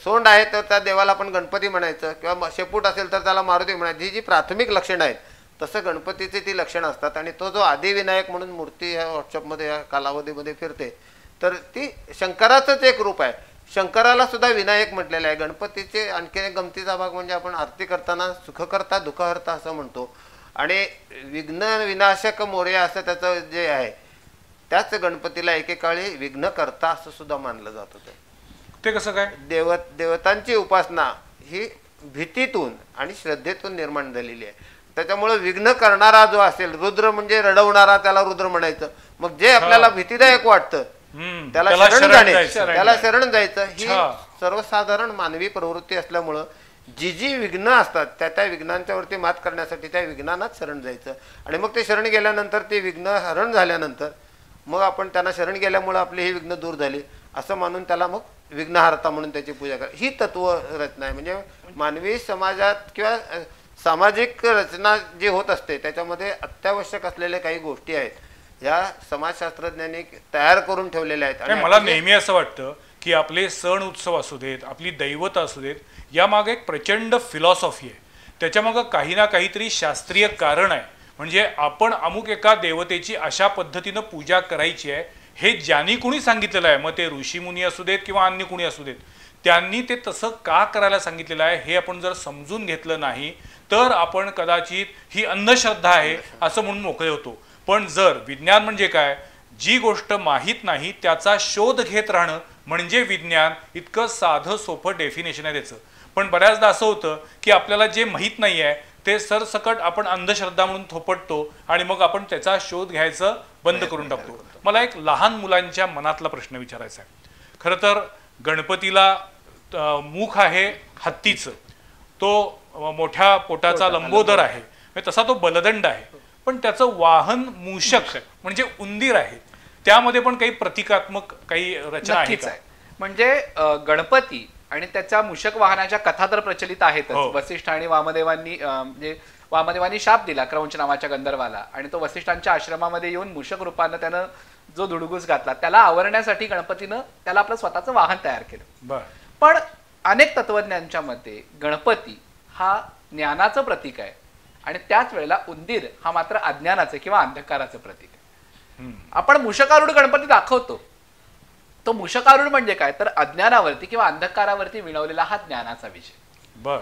सोंड आहे तर त्या देवाला आपण गणपती म्हणायचं, किंवा शेपूट असेल तर त्याला मारुती म्हणायची. ही जी प्राथमिक लक्षणं आहेत तसं गणपतीची ती लक्षणं असतात. आणि तो जो आदिविनायक म्हणून मूर्ती ह्या व्हॉट्सअपमध्ये या कालावधीमध्ये फिरते, तर ती शंकराचंच एक रूप आहे. शंकराला सुद्धा विनायक म्हटलेलं आहे. गणपतीचे आणखीन एक गमतीचा भाग म्हणजे आपण आरती करताना सुखकर्ता दुःखहर्ता असं म्हणतो, आणि विघ्न विनाशक मोरया असं त्याचं जे आहे, त्याच गणपतीला एकेकाळी विघ्नकर्ता असं सुद्धा मानलं जात होतं. ते कसं काय? देवतांची उपासना ही भीतीतून आणि श्रद्धेतून निर्माण झालेली आहे. त्याच्यामुळे विघ्न करणारा जो असेल, रुद्र म्हणजे रडवणारा, त्याला रुद्र म्हणायचं. मग जे आपल्याला भीतीदायक वाटतं त्याला शरण जायचं. ही सर्वसाधारण मानवी प्रवृत्ती असल्यामुळं जी विघ्न असतात त्या विघ्नांच्या वरती मात करण्यासाठी त्या विघ्नांनाच शरण जायचं. आणि मग ते शरण गेल्यानंतर ते विघ्न हरण झाल्यानंतर मग आपण त्यांना शरण गेल्यामुळं आपली ही विघ्न दूर झाली असं मानून त्याला मग विघ्नहर्ता म्हणून त्याची पूजा करा. ही तत्व रचना आहे. म्हणजे मानवी समाजात किंवा सामाजिक रचना जी होत असते त्याच्यामध्ये अत्यावश्यक असलेल्या काही गोष्टी आहेत या समाजशास्त्रज्ञांनी तयार करून ठेवलेल्या आहेत. आणि मला नेहमी असं वाटतं की आपले सण उत्सव असू देत, आपली दैवत असू देत, यामागे एक प्रचंड फिलॉसॉफी आहे. त्याच्यामागं काही ना काहीतरी शास्त्रीय कारण आहे. म्हणजे आपण अमुक एका देवतेची अशा पद्धतीनं पूजा करायची आहे हे ज्यांनी कुणी सांगितलेलं आहे, मग ते ऋषीमुनी असू देत किंवा अन्य कुणी असू देत, त्यांनी ते तसं का करायला सांगितलेलं आहे हे आपण जर समजून घेतलं नाही तर आपण कदाचित ही अंधश्रद्धा आहे असं म्हणून मोकळे होतो. पण जर विज्ञान म्हणजे काय, जी गोष्ट माहीत नाही त्याचा शोध घेत राहणं म्हणजे विज्ञान, इतकं साधं सोपं डेफिनेशन आहे त्याचं. पण बऱ्याचदा असं होतं की आपल्याला जे माहीत नाही आहे ते सरसकट आपण अंधश्रद्धा म्हणून थोपटतो आणि मग आपण त्याचा शोध घ्यायचं बंद करून टाकतो. मला एक लहान मुलांच्या मनातला प्रश्न विचारायचा आहे. खरं तर गणपतीला मुख आहे हत्तीचं, तो मोठ्या पोटाचा लंबोदर आहे, तसा तो बलदंड आहे, पण त्याचं वाहन मूषक म्हणजे उंदीर आहे. त्यामध्ये पण काही प्रतिकात्मक काही रचना आहे. म्हणजे गणपती आणि त्याच्या मूषक वाहनाच्या कथा तर प्रचलित आहेतच. वसिष्ठ आणि वामदेवांनी म्हणजे वामदेवांनी शाप दिला क्रौंच नावाच्या गंधर्वाला, आणि तो वसिष्ठांच्या आश्रमामध्ये येऊन मूषक रूपानं त्यानं जो धुडगूस घातला त्याला आवरण्यासाठी गणपतीनं त्याला आपलं स्वतःचं वाहन तयार केलं. पण अनेक तत्वज्ञांच्या मते गणपती हा ज्ञानाचं प्रतीक आहे आणि त्याच वेळेला उंदीर हा मात्र अज्ञानाचं किंवा अंधकाराचं प्रतीक आहे. आपण मूषकारूढ गणपती दाखवतो, तो मूषकारूढ म्हणजे काय तर अज्ञानावरती किंवा अंधकारावरती विणवलेला हा ज्ञानाचा विषय.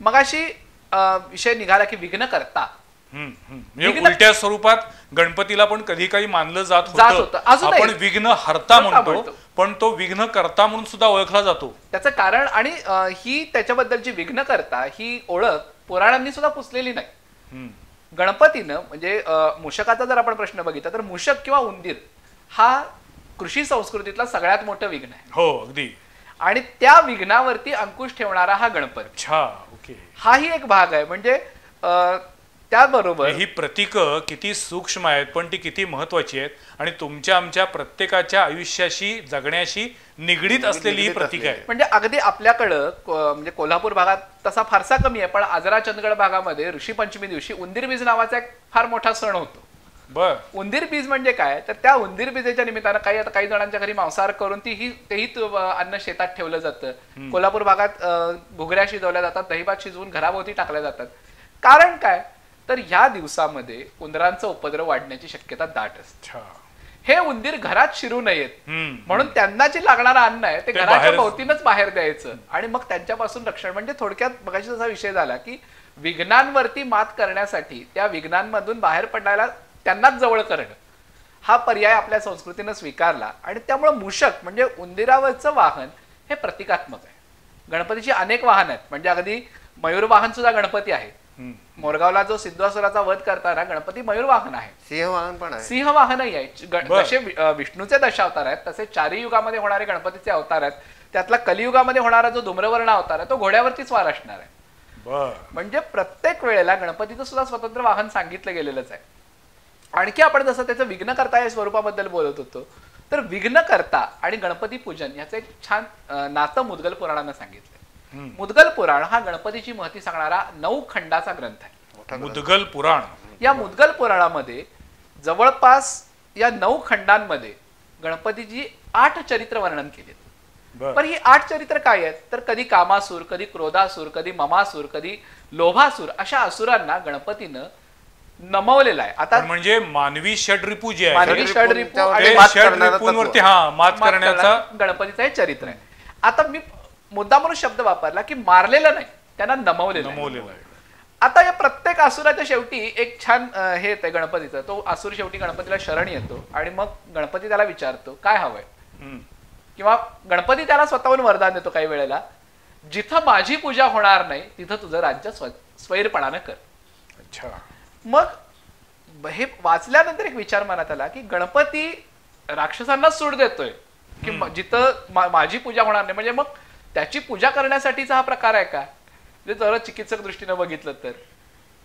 मगाशी विषय निघाला की विघ्नकर्ता, उलट्या स्वरूपात गणपतीला पण कधी काही मानलं जात होतं. आपण विघ्नहर्ता म्हणतो पण तो विघ्नकर्ता म्हणून सुद्धा ओळखला जातो. त्याचं कारण आणि ही त्याच्याबद्दलची विघ्नकर्ता ही ओळख पुराणांनी सुद्धा पुसलेली नाही. गणपतीनं म्हणजे मूषकाचा जर आपण प्रश्न बघितला तर मूषक किंवा उंदीर हा कृषी संस्कृतीतला सगळ्यात मोठं विघ्न आहे. हो अगदी. आणि त्या विघ्नावरती अंकुश ठेवणारा हा गणपती. हाही एक भाग आहे. म्हणजे त्याबरोबर ही प्रतीक किती सूक्ष्म आहेत पण ती किती महत्वाची आहेत आणि तुमच्या आमच्या प्रत्येकाच्या आयुष्याशी जगण्याशी निगडीत असलेली ही प्रतीक आहे. म्हणजे अगदी आपल्याकडं म्हणजे कोल्हापूर भागात तसा फारसा कमी आहे, पण आजरा चंदगड भागामध्ये ऋषी पंचमी दिवशी उंदीर बीज नावाचा एक फार मोठा सण होतो. बर. उंदीर बीज म्हणजे काय तर त्या उंदीर बीजेच्या निमित्तानं काही जणांच्या घरी मांसाहार करून तेही अन्न शेतात ठेवलं जातं. कोल्हापूर भागात घुगऱ्या शिजवल्या जातात, दहीभात शिजवून घराभोवती टाकल्या जातात. कारण काय तर ह्या दिवसामध्ये उंदरांचा उपद्रव वाढण्याची शक्यता दाट असते. हे उंदीर घरात शिरू नयेत म्हणून त्यांना जे लागणारं अन्न आहे ते घराच्या भोवतीनच बाहेर द्यायचं आणि मग त्यांच्यापासून रक्षण. म्हणजे थोडक्यात बघायची तसा विषय झाला की विघ्नांवरती मात करण्यासाठी त्या विघ्नांमधून बाहेर पडायला त्यांनाच जवळ करणं हा पर्याय आपल्या संस्कृतीनं स्वीकारला. आणि त्यामुळे मूषक म्हणजे उंदिरावरचं वाहन हे प्रतिकात्मक आहे. गणपतीची अनेक वाहन आहेत, म्हणजे अगदी मयूर वाहन सुद्धा गणपती आहे. मोरगावला जो सिद्धवासुराचा वध करताना गणपती मयूर वाहन आहे, सिंहवाहन पण आहे. सिंहवाहनही आहे. जसे विष्णूचे दशावतार आहेत तसे चारही युगामध्ये होणारे गणपतीचे अवतार आहेत. त्यातला कलियुगामध्ये होणारा जो धूम्रवर्ण अवतार आहे तो घोड्यावरती स्वार असणार आहे. म्हणजे प्रत्येक वेळेला गणपतीचं सुद्धा स्वतंत्र वाहन सांगितलं गेलेलंच आहे. आणखी आपण जसं त्याचं विघ्नकर्ता या स्वरूपाबद्दल बोलत होतो तर विघ्नकर्ता आणि गणपती पूजन याचं एक छान नातं मुद्गल पुराणानं सांगितलं. मुद्गल पुराण हा गणपतीची महती सांगणारा 9 खंडाचा ग्रंथ आहे. मुद्गल पुराण. या मुद्गल पुराणामध्ये जवळपास या 9 खंडांमध्ये गणपतीची 8 चरित्र वर्णन केले. पण ही 8 चरित्र काय आहेत तर कधी कामासूर, कधी क्रोधासूर, कधी ममासूर, कधी लोभासूर अशा असुरांना गणपतीनं नमवलेला आहे. आता म्हणजे मानवी षड्रिपू जे आहे, मानवी षड्रिपू आणि षड्रिपूंवरती मात करण्याचा गणपतीचं हे चरित्र आहे. आता मी मुद्दा म्हणून शब्द वापरला की मारलेलं नाही, त्यांना नमवलेलं आहे. आता या प्रत्येक असुराच्या शेवटी एक छान हे येते गणपतीचं. तो असुर शेवटी गणपतीला शरण येतो आणि मग गणपती त्याला विचारतो काय हवंय, किंवा गणपती त्याला स्वतःहून वरदान देतो काही वेळेला, जिथं माझी पूजा होणार नाही तिथं तुझं राज्य स्वैरपणानं कर. अच्छा. मग हे वाचल्यानंतर एक विचार मनात आला की गणपती राक्षसांना सूट देतोय की जिथं माझी पूजा होणार नाही, म्हणजे मग त्याची पूजा करण्यासाठीचा हा प्रकार आहे का? म्हणजे जर चिकित्सक दृष्टीनं बघितलं तर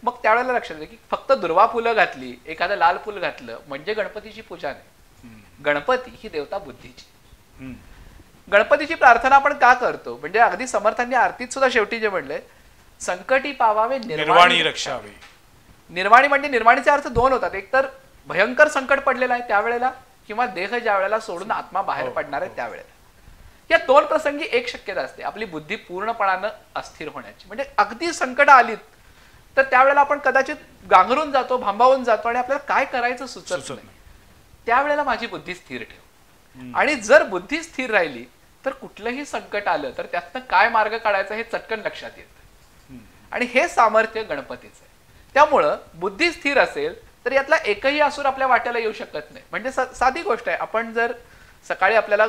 मग त्यावेळेला लक्षात येतं की फक्त दुर्वा फुलं घातली, एखादं लाल फुल घातलं म्हणजे गणपतीची पूजा नाही. गणपती ही देवता बुद्धीची. गणपतीची प्रार्थना आपण का करतो म्हणजे अगदी समर्थांनी आरतीत सुद्धा शेवटी जे म्हणले संकटी पावावे निर्वाणी रक्षावे. निर्वाणी म्हणजे निर्वाणीचे अर्थ 2 होतात. एक तर भयंकर संकट पडलेलं आहे त्यावेळेला, किंवा देह ज्या वेळेला सोडून आत्मा बाहेर पडणार आहे त्यावेळेला. या 2 प्रसंगी एक शक्यता असते आपली बुद्धी पूर्णपणानं अस्थिर होण्याची. म्हणजे अगदी संकट आलीत तर त्यावेळेला आपण कदाचित गांगरून जातो, भांबावून जातो आणि आपल्याला काय करायचं सुचत नाही. त्यावेळेला माझी बुद्धी स्थिर ठेव. आणि जर बुद्धी स्थिर राहिली तर कुठलंही संकट आलं तर त्यातनं काय मार्ग काढायचा हे चटकन लक्षात येतं. आणि हे सामर्थ्य गणपतीचं आहे. त्यामुळं बुद्धी स्थिर असेल तर यातला एकही असुर आपल्या वाट्याला येऊ शकत नाही. म्हणजे साधी गोष्ट आहे, आपण जर सकाळी आपल्याला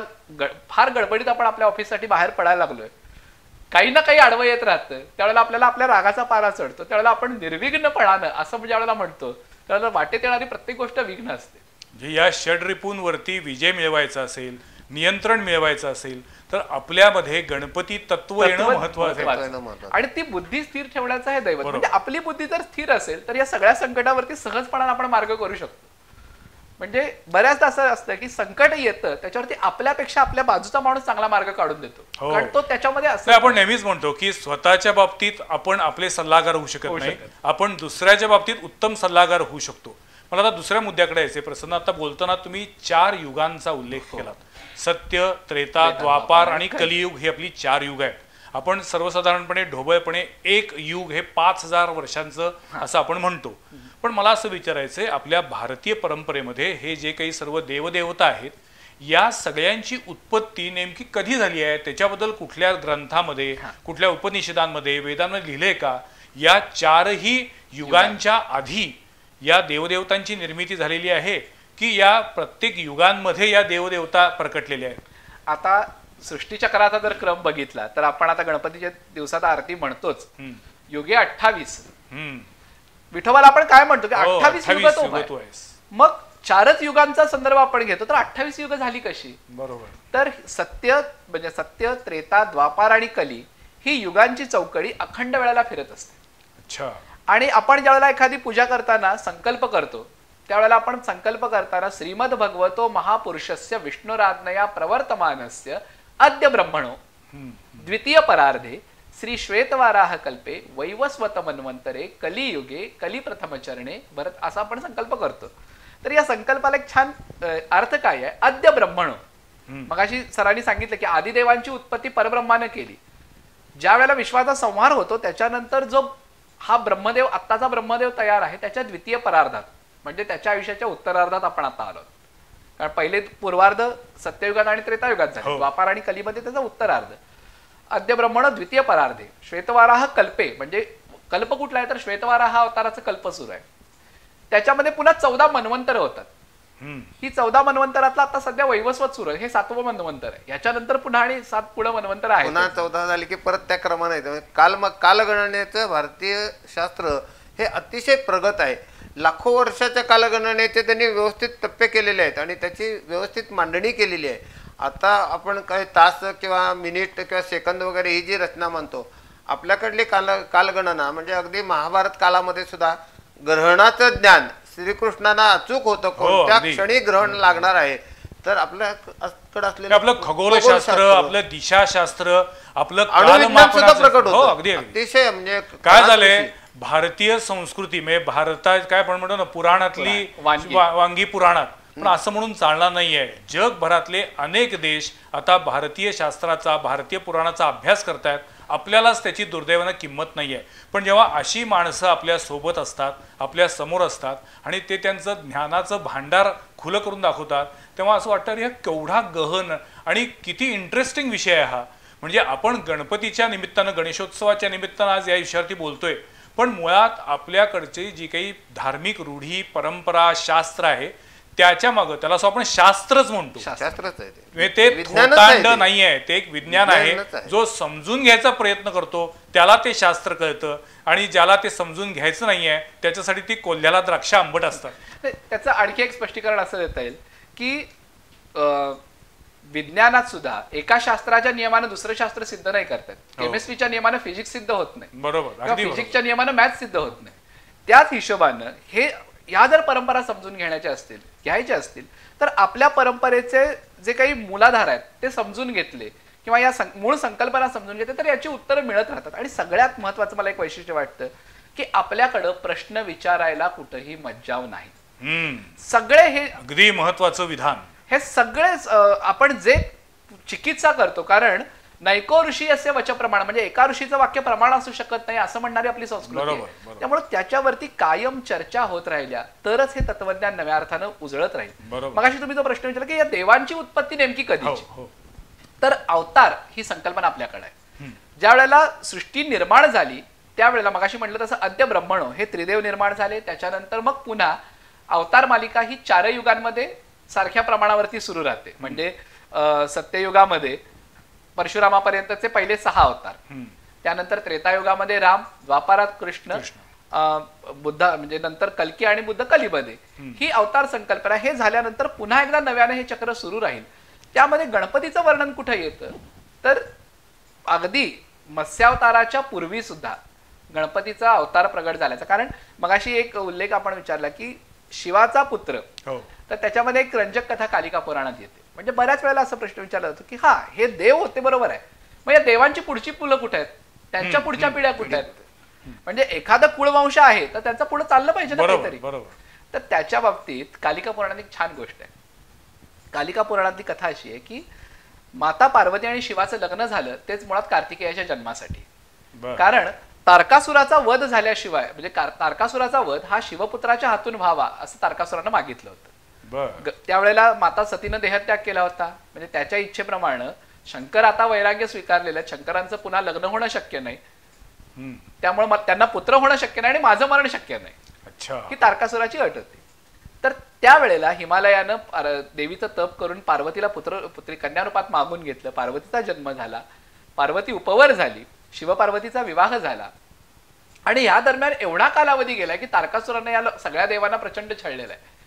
फार गडबडीत आपण आपल्या ऑफिससाठी बाहेर पडायला लागलोय, काही ना काही आडवं येत राहतं, त्यावेळेला आपल्याला आपल्या रागाचा पारा चढतो, त्यावेळेला आपण निर्विघ्नपणानं असं ज्यावेळेला म्हणतो त्यावेळेला वाटेत येणारी प्रत्येक गोष्ट विघ्न असते. या षड्रिपूंवरती विजय मिळवायचा असेल, नियंत्रण मिळवायचं असेल तर आपल्यामध्ये गणपती तत्व येणं महत्वाचं आहे. आणि ती बुद्धी स्थिर ठेवण्याचं हे दैवत. म्हणजे आपली बुद्धी जर स्थिर असेल तर या सगळ्या संकटावरती सहजपणाने आपण मार्ग करू शकतो. म्हणजे बऱ्याचदा असं असतं की संकट येतं त्याच्यावरती आपल्यापेक्षा आपल्या बाजूचा माणूस चांगला मार्ग काढून देतो, कारण तो त्याच्यामध्ये असं. आपण नेहमीच म्हणतो की स्वतःच्या बाबतीत आपण आपले सल्लागार होऊ शकत नाही, आपण दुसऱ्याच्या बाबतीत उत्तम सल्लागार होऊ शकतो. मला आता दुसऱ्या मुद्द्याकडे यायचे. प्रसन्न, आता बोलताना तुम्ही 4 युगांचा उल्लेख केलात. सत्य, त्रेता, द्वापार आणि कलियुग ही आपली 4 युग आहेत. आपण सर्वसाधारणपणे ढोबळपणे एक युग हे 5000 वर्षांचं असं आपण म्हणतो. पण मला असं विचारायचंय, आपल्या भारतीय परंपरेमध्ये हे जे काही सर्व देवदेवता आहेत या सगळ्यांची उत्पत्ती नेमकी कधी झाली आहे, त्याच्याबद्दल कुठल्या ग्रंथामध्ये, कुठल्या उपनिषदांमध्ये, वेदांमध्ये लिहिलंय का? या 4ही युगांच्या आधी या देवदेवतांची निर्मिती झालेली आहे की या प्रत्येक युगांमध्ये या देवदेवता प्रकटलेल्या आहेत? आता सृष्टीचक्राचा जर क्रम बघितला तर आपण आता गणपतीच्या दिवसात आरती म्हणतोच. युगे 28. विठोबाला आपण काय म्हणतो की 28 युग तो. मग 4च युगांचा संदर्भ आपण घेतो तर 28 युग झाली कशी? बरोबर. तर सत्य म्हणजे सत्य, त्रेता, द्वापार आणि कली ही युगांची चौकडी अखंड वेळेला फिरत असते. अच्छा. आणि आपण ज्यावेळेला एखादी पूजा करताना संकल्प करतो त्यावेळेला आपण संकल्प करताना श्रीमद भगवतो महापुरुषस्य विष्णुराज्ञया प्रवर्तमानस्य अद्य ब्रह्मणो द्वितीय परार्धे श्री श्वेतवाराह कल्पे वैवस्वत मन्वंतरे कलियुगे कली प्रथम चरणे भरत, असा आपण संकल्प करतो. तर या संकल्पाला एक छान अर्थ काय आहे, अद्य ब्रह्मणो. मगाशी सरांनी सांगितलं की आदिदेवांची उत्पत्ती परब्रह्माने केली. ज्या वेळेला विश्वाचा संहार होतो त्याच्यानंतर जो हा ब्रह्मदेव, आत्ताचा ब्रह्मदेव तयार आहे, त्याच्या द्वितीय परार्धात म्हणजे त्याच्या आयुष्याच्या उत्तरार्धात आपण आता आलो. कारण पहिले पूर्वार्ध सत्ययुगात आणि त्रेतायुगात झाले, द्वापार आणि कलीमध्ये त्याचा उत्तरार्ध. अद्य ब्रह्मण द्वितीय परार्धे श्वेतवाराह कल्पे, म्हणजे कल्प कुठला आहे तर श्वेतवाराह अवताराचा कल्प सुरू आहे. त्याच्यामध्ये पुन्हा 14 मनवंतर होतात. ही 14 मनवंतरातला आता सध्या वैवस्वत सुरू आहे, हे 7वं मनवंतर आहे. याच्यानंतर पुन्हा आणि 7 पुढे मनवंतर आहे. पुन्हा 14 झाली की परत त्या क्रमाने येतं. कालगणनेचं भारतीय शास्त्र हे अतिशय प्रगत आहे. लाखो वर्षाच्या कालगणनेचे त्यांनी व्यवस्थित टप्पे केलेले आहेत आणि त्याची व्यवस्थित मांडणी केलेली आहे. आता आपण काही तास किंवा मिनिट किंवा सेकंद वगैरे ही जी रचना मानतो, आपल्याकडली कालगणना म्हणजे अगदी महाभारत कालामध्ये सुद्धा ग्रहणाचं ज्ञान श्रीकृष्णांना अचूक होतं, कोणत्या क्षणी ग्रहण लागणार आहे. तर आपल्याकडे असलेलं आपलं खगोलशास्त्र, आपलं दिशाशास्त्र, आपलं प्रकट होतं. अगदी अतिशय म्हणजे काय झालंय, भारतीय संस्कृती म्हणजे भारतात काय आपण म्हणतो ना, पुराणातली वांगी पुराणात, पण असं म्हणून चालणार नाहीये. जगभरातले अनेक देश आता भारतीय शास्त्राचा, भारतीय पुराणाचा अभ्यास करतायत. आपल्यालाच त्याची दुर्दैवानं किंमत नाही आहे. पण जेव्हा अशी माणसं आपल्या सोबत असतात, आपल्या समोर असतात आणि ते त्यांचं ज्ञानाचं भांडार खुलं करून दाखवतात, तेव्हा असं वाटतं अरे हा केवढा गहन आणि किती इंटरेस्टिंग विषय आहे हा. म्हणजे आपण गणपतीच्या निमित्तानं, गणेशोत्सवाच्या निमित्तानं आज या विषयावरती बोलतोय, पण मुळात आपल्याकडची जी काही धार्मिक रूढी, परंपरा, शास्त्र आहे त्याच्या मागं, त्याला असं आपण शास्त्रच म्हणतो, शास्त्रच आहे ते थोतांड नाही आहे, ते एक विज्ञान आहे. जो समजून घ्यायचा प्रयत्न करतो त्याला ते शास्त्र कळतं आणि ज्याला ते समजून घ्यायचं नाहीये त्याच्यासाठी ती कोल्ह्याला द्राक्ष आंबट असतात. त्याचं आणखी एक स्पष्टीकरण असं देता येईल की विज्ञानात सुद्धा एका शास्त्राच्या नियमानं दुसरं शास्त्र सिद्ध नाही करतात. केमिस्ट्रीच्या नियमानं फिजिक्स सिद्ध होत नाही, बरोबर, फिजिक्सच्या नियमानं मॅथ्स सिद्ध होत नाही. त्याच हिशोबानं या जर परंपरा समजून घ्यायच्या असतील तर आपल्या परंपरेचे जे काही मूलाधार आहेत ते समजून घेतले किंवा या मूळ संकल्पना समजून घेतले तर याची उत्तरं मिळत राहतात. आणि सगळ्यात महत्वाचं मला एक वैशिष्ट्य वाटतं की आपल्याकडं प्रश्न विचारायला कुठेही मज्जाव नाही. सगळे हे अगदी महत्वाचं विधान, हे सगळे आपण जे चिकित्सा करतो, कारण नैको ऋषी असे वचप्रमाण, म्हणजे एका ऋषीचं वाक्य प्रमाण असू शकत नाही असं म्हणणारी आपली संस्कृती आहे. त्यामुळे त्याच्यावरती कायम चर्चा होत राहिल्या तरच हे तत्वज्ञान नव्या अर्थानं उजळत राहील. मगाशी तुम्ही तो प्रश्न विचारला की या देवांची उत्पत्ती नेमकी कधीची, तर अवतार ही संकल्पना आपल्याकडे आहे. ज्या वेळेला सृष्टी निर्माण झाली त्यावेळेला मगाशी म्हटलं तसं अद्य ब्रह्मणो हे त्रिदेव निर्माण झाले. त्याच्यानंतर मग पुन्हा अवतार मालिका ही 4 युगांमध्ये सारख्या प्रमाणावरती सुरू राहते. म्हणजे सत्ययुगामध्ये परशुरामापर्यंतचे पहिले 6 अवतार, त्यानंतर त्रेतायुगामध्ये राम, द्वापारात कृष्ण, बुद्ध म्हणजे नंतर कल्की आणि बुद्ध कलीमध्ये ही अवतार संकल्पना. हे झाल्यानंतर पुन्हा एकदा नव्याने हे चक्र सुरू राहील. त्यामध्ये गणपतीचं वर्णन कुठे येतं तर अगदी मत्स्यावताराच्या पूर्वी सुद्धा गणपतीचा अवतार प्रगट झाल्याचा. कारण मगाशी एक उल्लेख आपण विचारला की शिवाचा पुत्र, तर त्याच्यामध्ये एक रंजक कथा कालिका पुराणात येते. म्हणजे बऱ्याच वेळेला असं प्रश्न विचारला जातो की हा हे देव होते बरोबर आहे, मग या देवांची पुढची मुलं कुठे आहेत, त्यांच्या पुढच्या पिढ्या कुठे आहेत. म्हणजे एखादा कुळवंश आहे तर त्यांचं पुढे चाललं पाहिजे ना काहीतरी. तर त्याच्या बाबतीत कालिका पुराणात एक छान गोष्ट आहे. कालिका पुराणातली कथा अशी आहे की माता पार्वती आणि शिवाचं लग्न झालं तेच मुळात कार्तिकेयाच्या जन्मासाठी. कारण तारकासुराचा वध झाल्याशिवाय, म्हणजे तारकासुराचा वध हा शिवपुत्राच्या हातून व्हावा असं तारकासुरानं मागितलं होतं. त्यावेळेला माता सतीनं देहत्याग केला होता. म्हणजे त्याच्या इच्छेप्रमाणे शंकर आता वैराग्य स्वीकारलेलं, शंकरांचं पुन्हा लग्न होणं शक्य नाही, त्यामुळे त्यांना पुत्र होणं शक्य नाही आणि माझं मरण शक्य नाही, ही तारकासुराची अट होती. तर त्यावेळेला हिमालयानं देवीचं तप करून पार्वतीला पुत्री कन्यारूपात मागून घेतलं. पार्वतीचा जन्म झाला, पार्वती उपवर झाली, शिवपार्वतीचा विवाह झाला. आणि या दरम्यान एवढा कालावधी गेला की तारकासुराने या सगळ्या देवांना प्रचंड छळलेला आहे.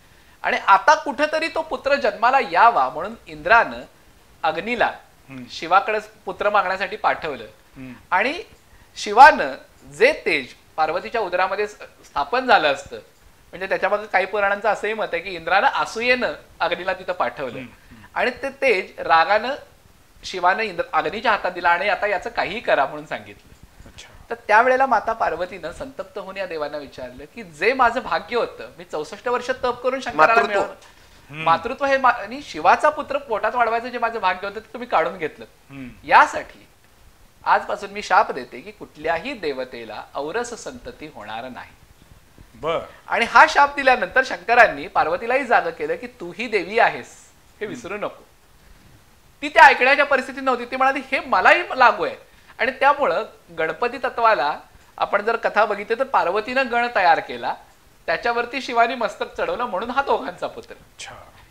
आणि आता कुठेतरी तो पुत्र जन्माला यावा म्हणून इंद्रानं अग्नीला शिवाकडे पुत्र मागण्यासाठी पाठवलं. आणि शिवानं जे तेज पार्वतीच्या उदरामध्ये स्थापन झालं असतं, म्हणजे त्याच्यामागे काही पुराणांचं असंही मत आहे की इंद्रानं असूयेनं अग्नीला तिथं पाठवलं आणि ते तेज रागानं शिवानं अग्नीच्या हातात दिला आणि आता याचं काहीही करा म्हणून सांगितलं. तर त्यावेळेला माता पार्वतीनं संतप्त होऊन या देवांना विचारलं की जे माझं भाग्य होतं, मी 64 वर्ष तप करून शंकराला मिळवलं, मातृत्व हे आणि शिवाचा पुत्र पोटात वाढवायचं जे माझं भाग्य होतं ते तुम्ही काढून घेतलं. यासाठी आजपासून मी शाप देते की कुठल्याही देवतेला औरस संतती होणार नाही. आणि हा शाप दिल्यानंतर शंकरांनी पार्वतीलाही जाग केलं की तूही देवी आहेस हे विसरू नको. ती त्या ऐकण्याच्या परिस्थितीत नव्हती. ती म्हणाली हे मलाही लागू आहे. आणि त्यामुळं गणपती तत्वाला आपण जर कथा बघितली तर पार्वतीनं गण तयार केला, त्याच्यावरती शिवानी मस्तक चढवलं, म्हणून हा दोघांचा पुत्र.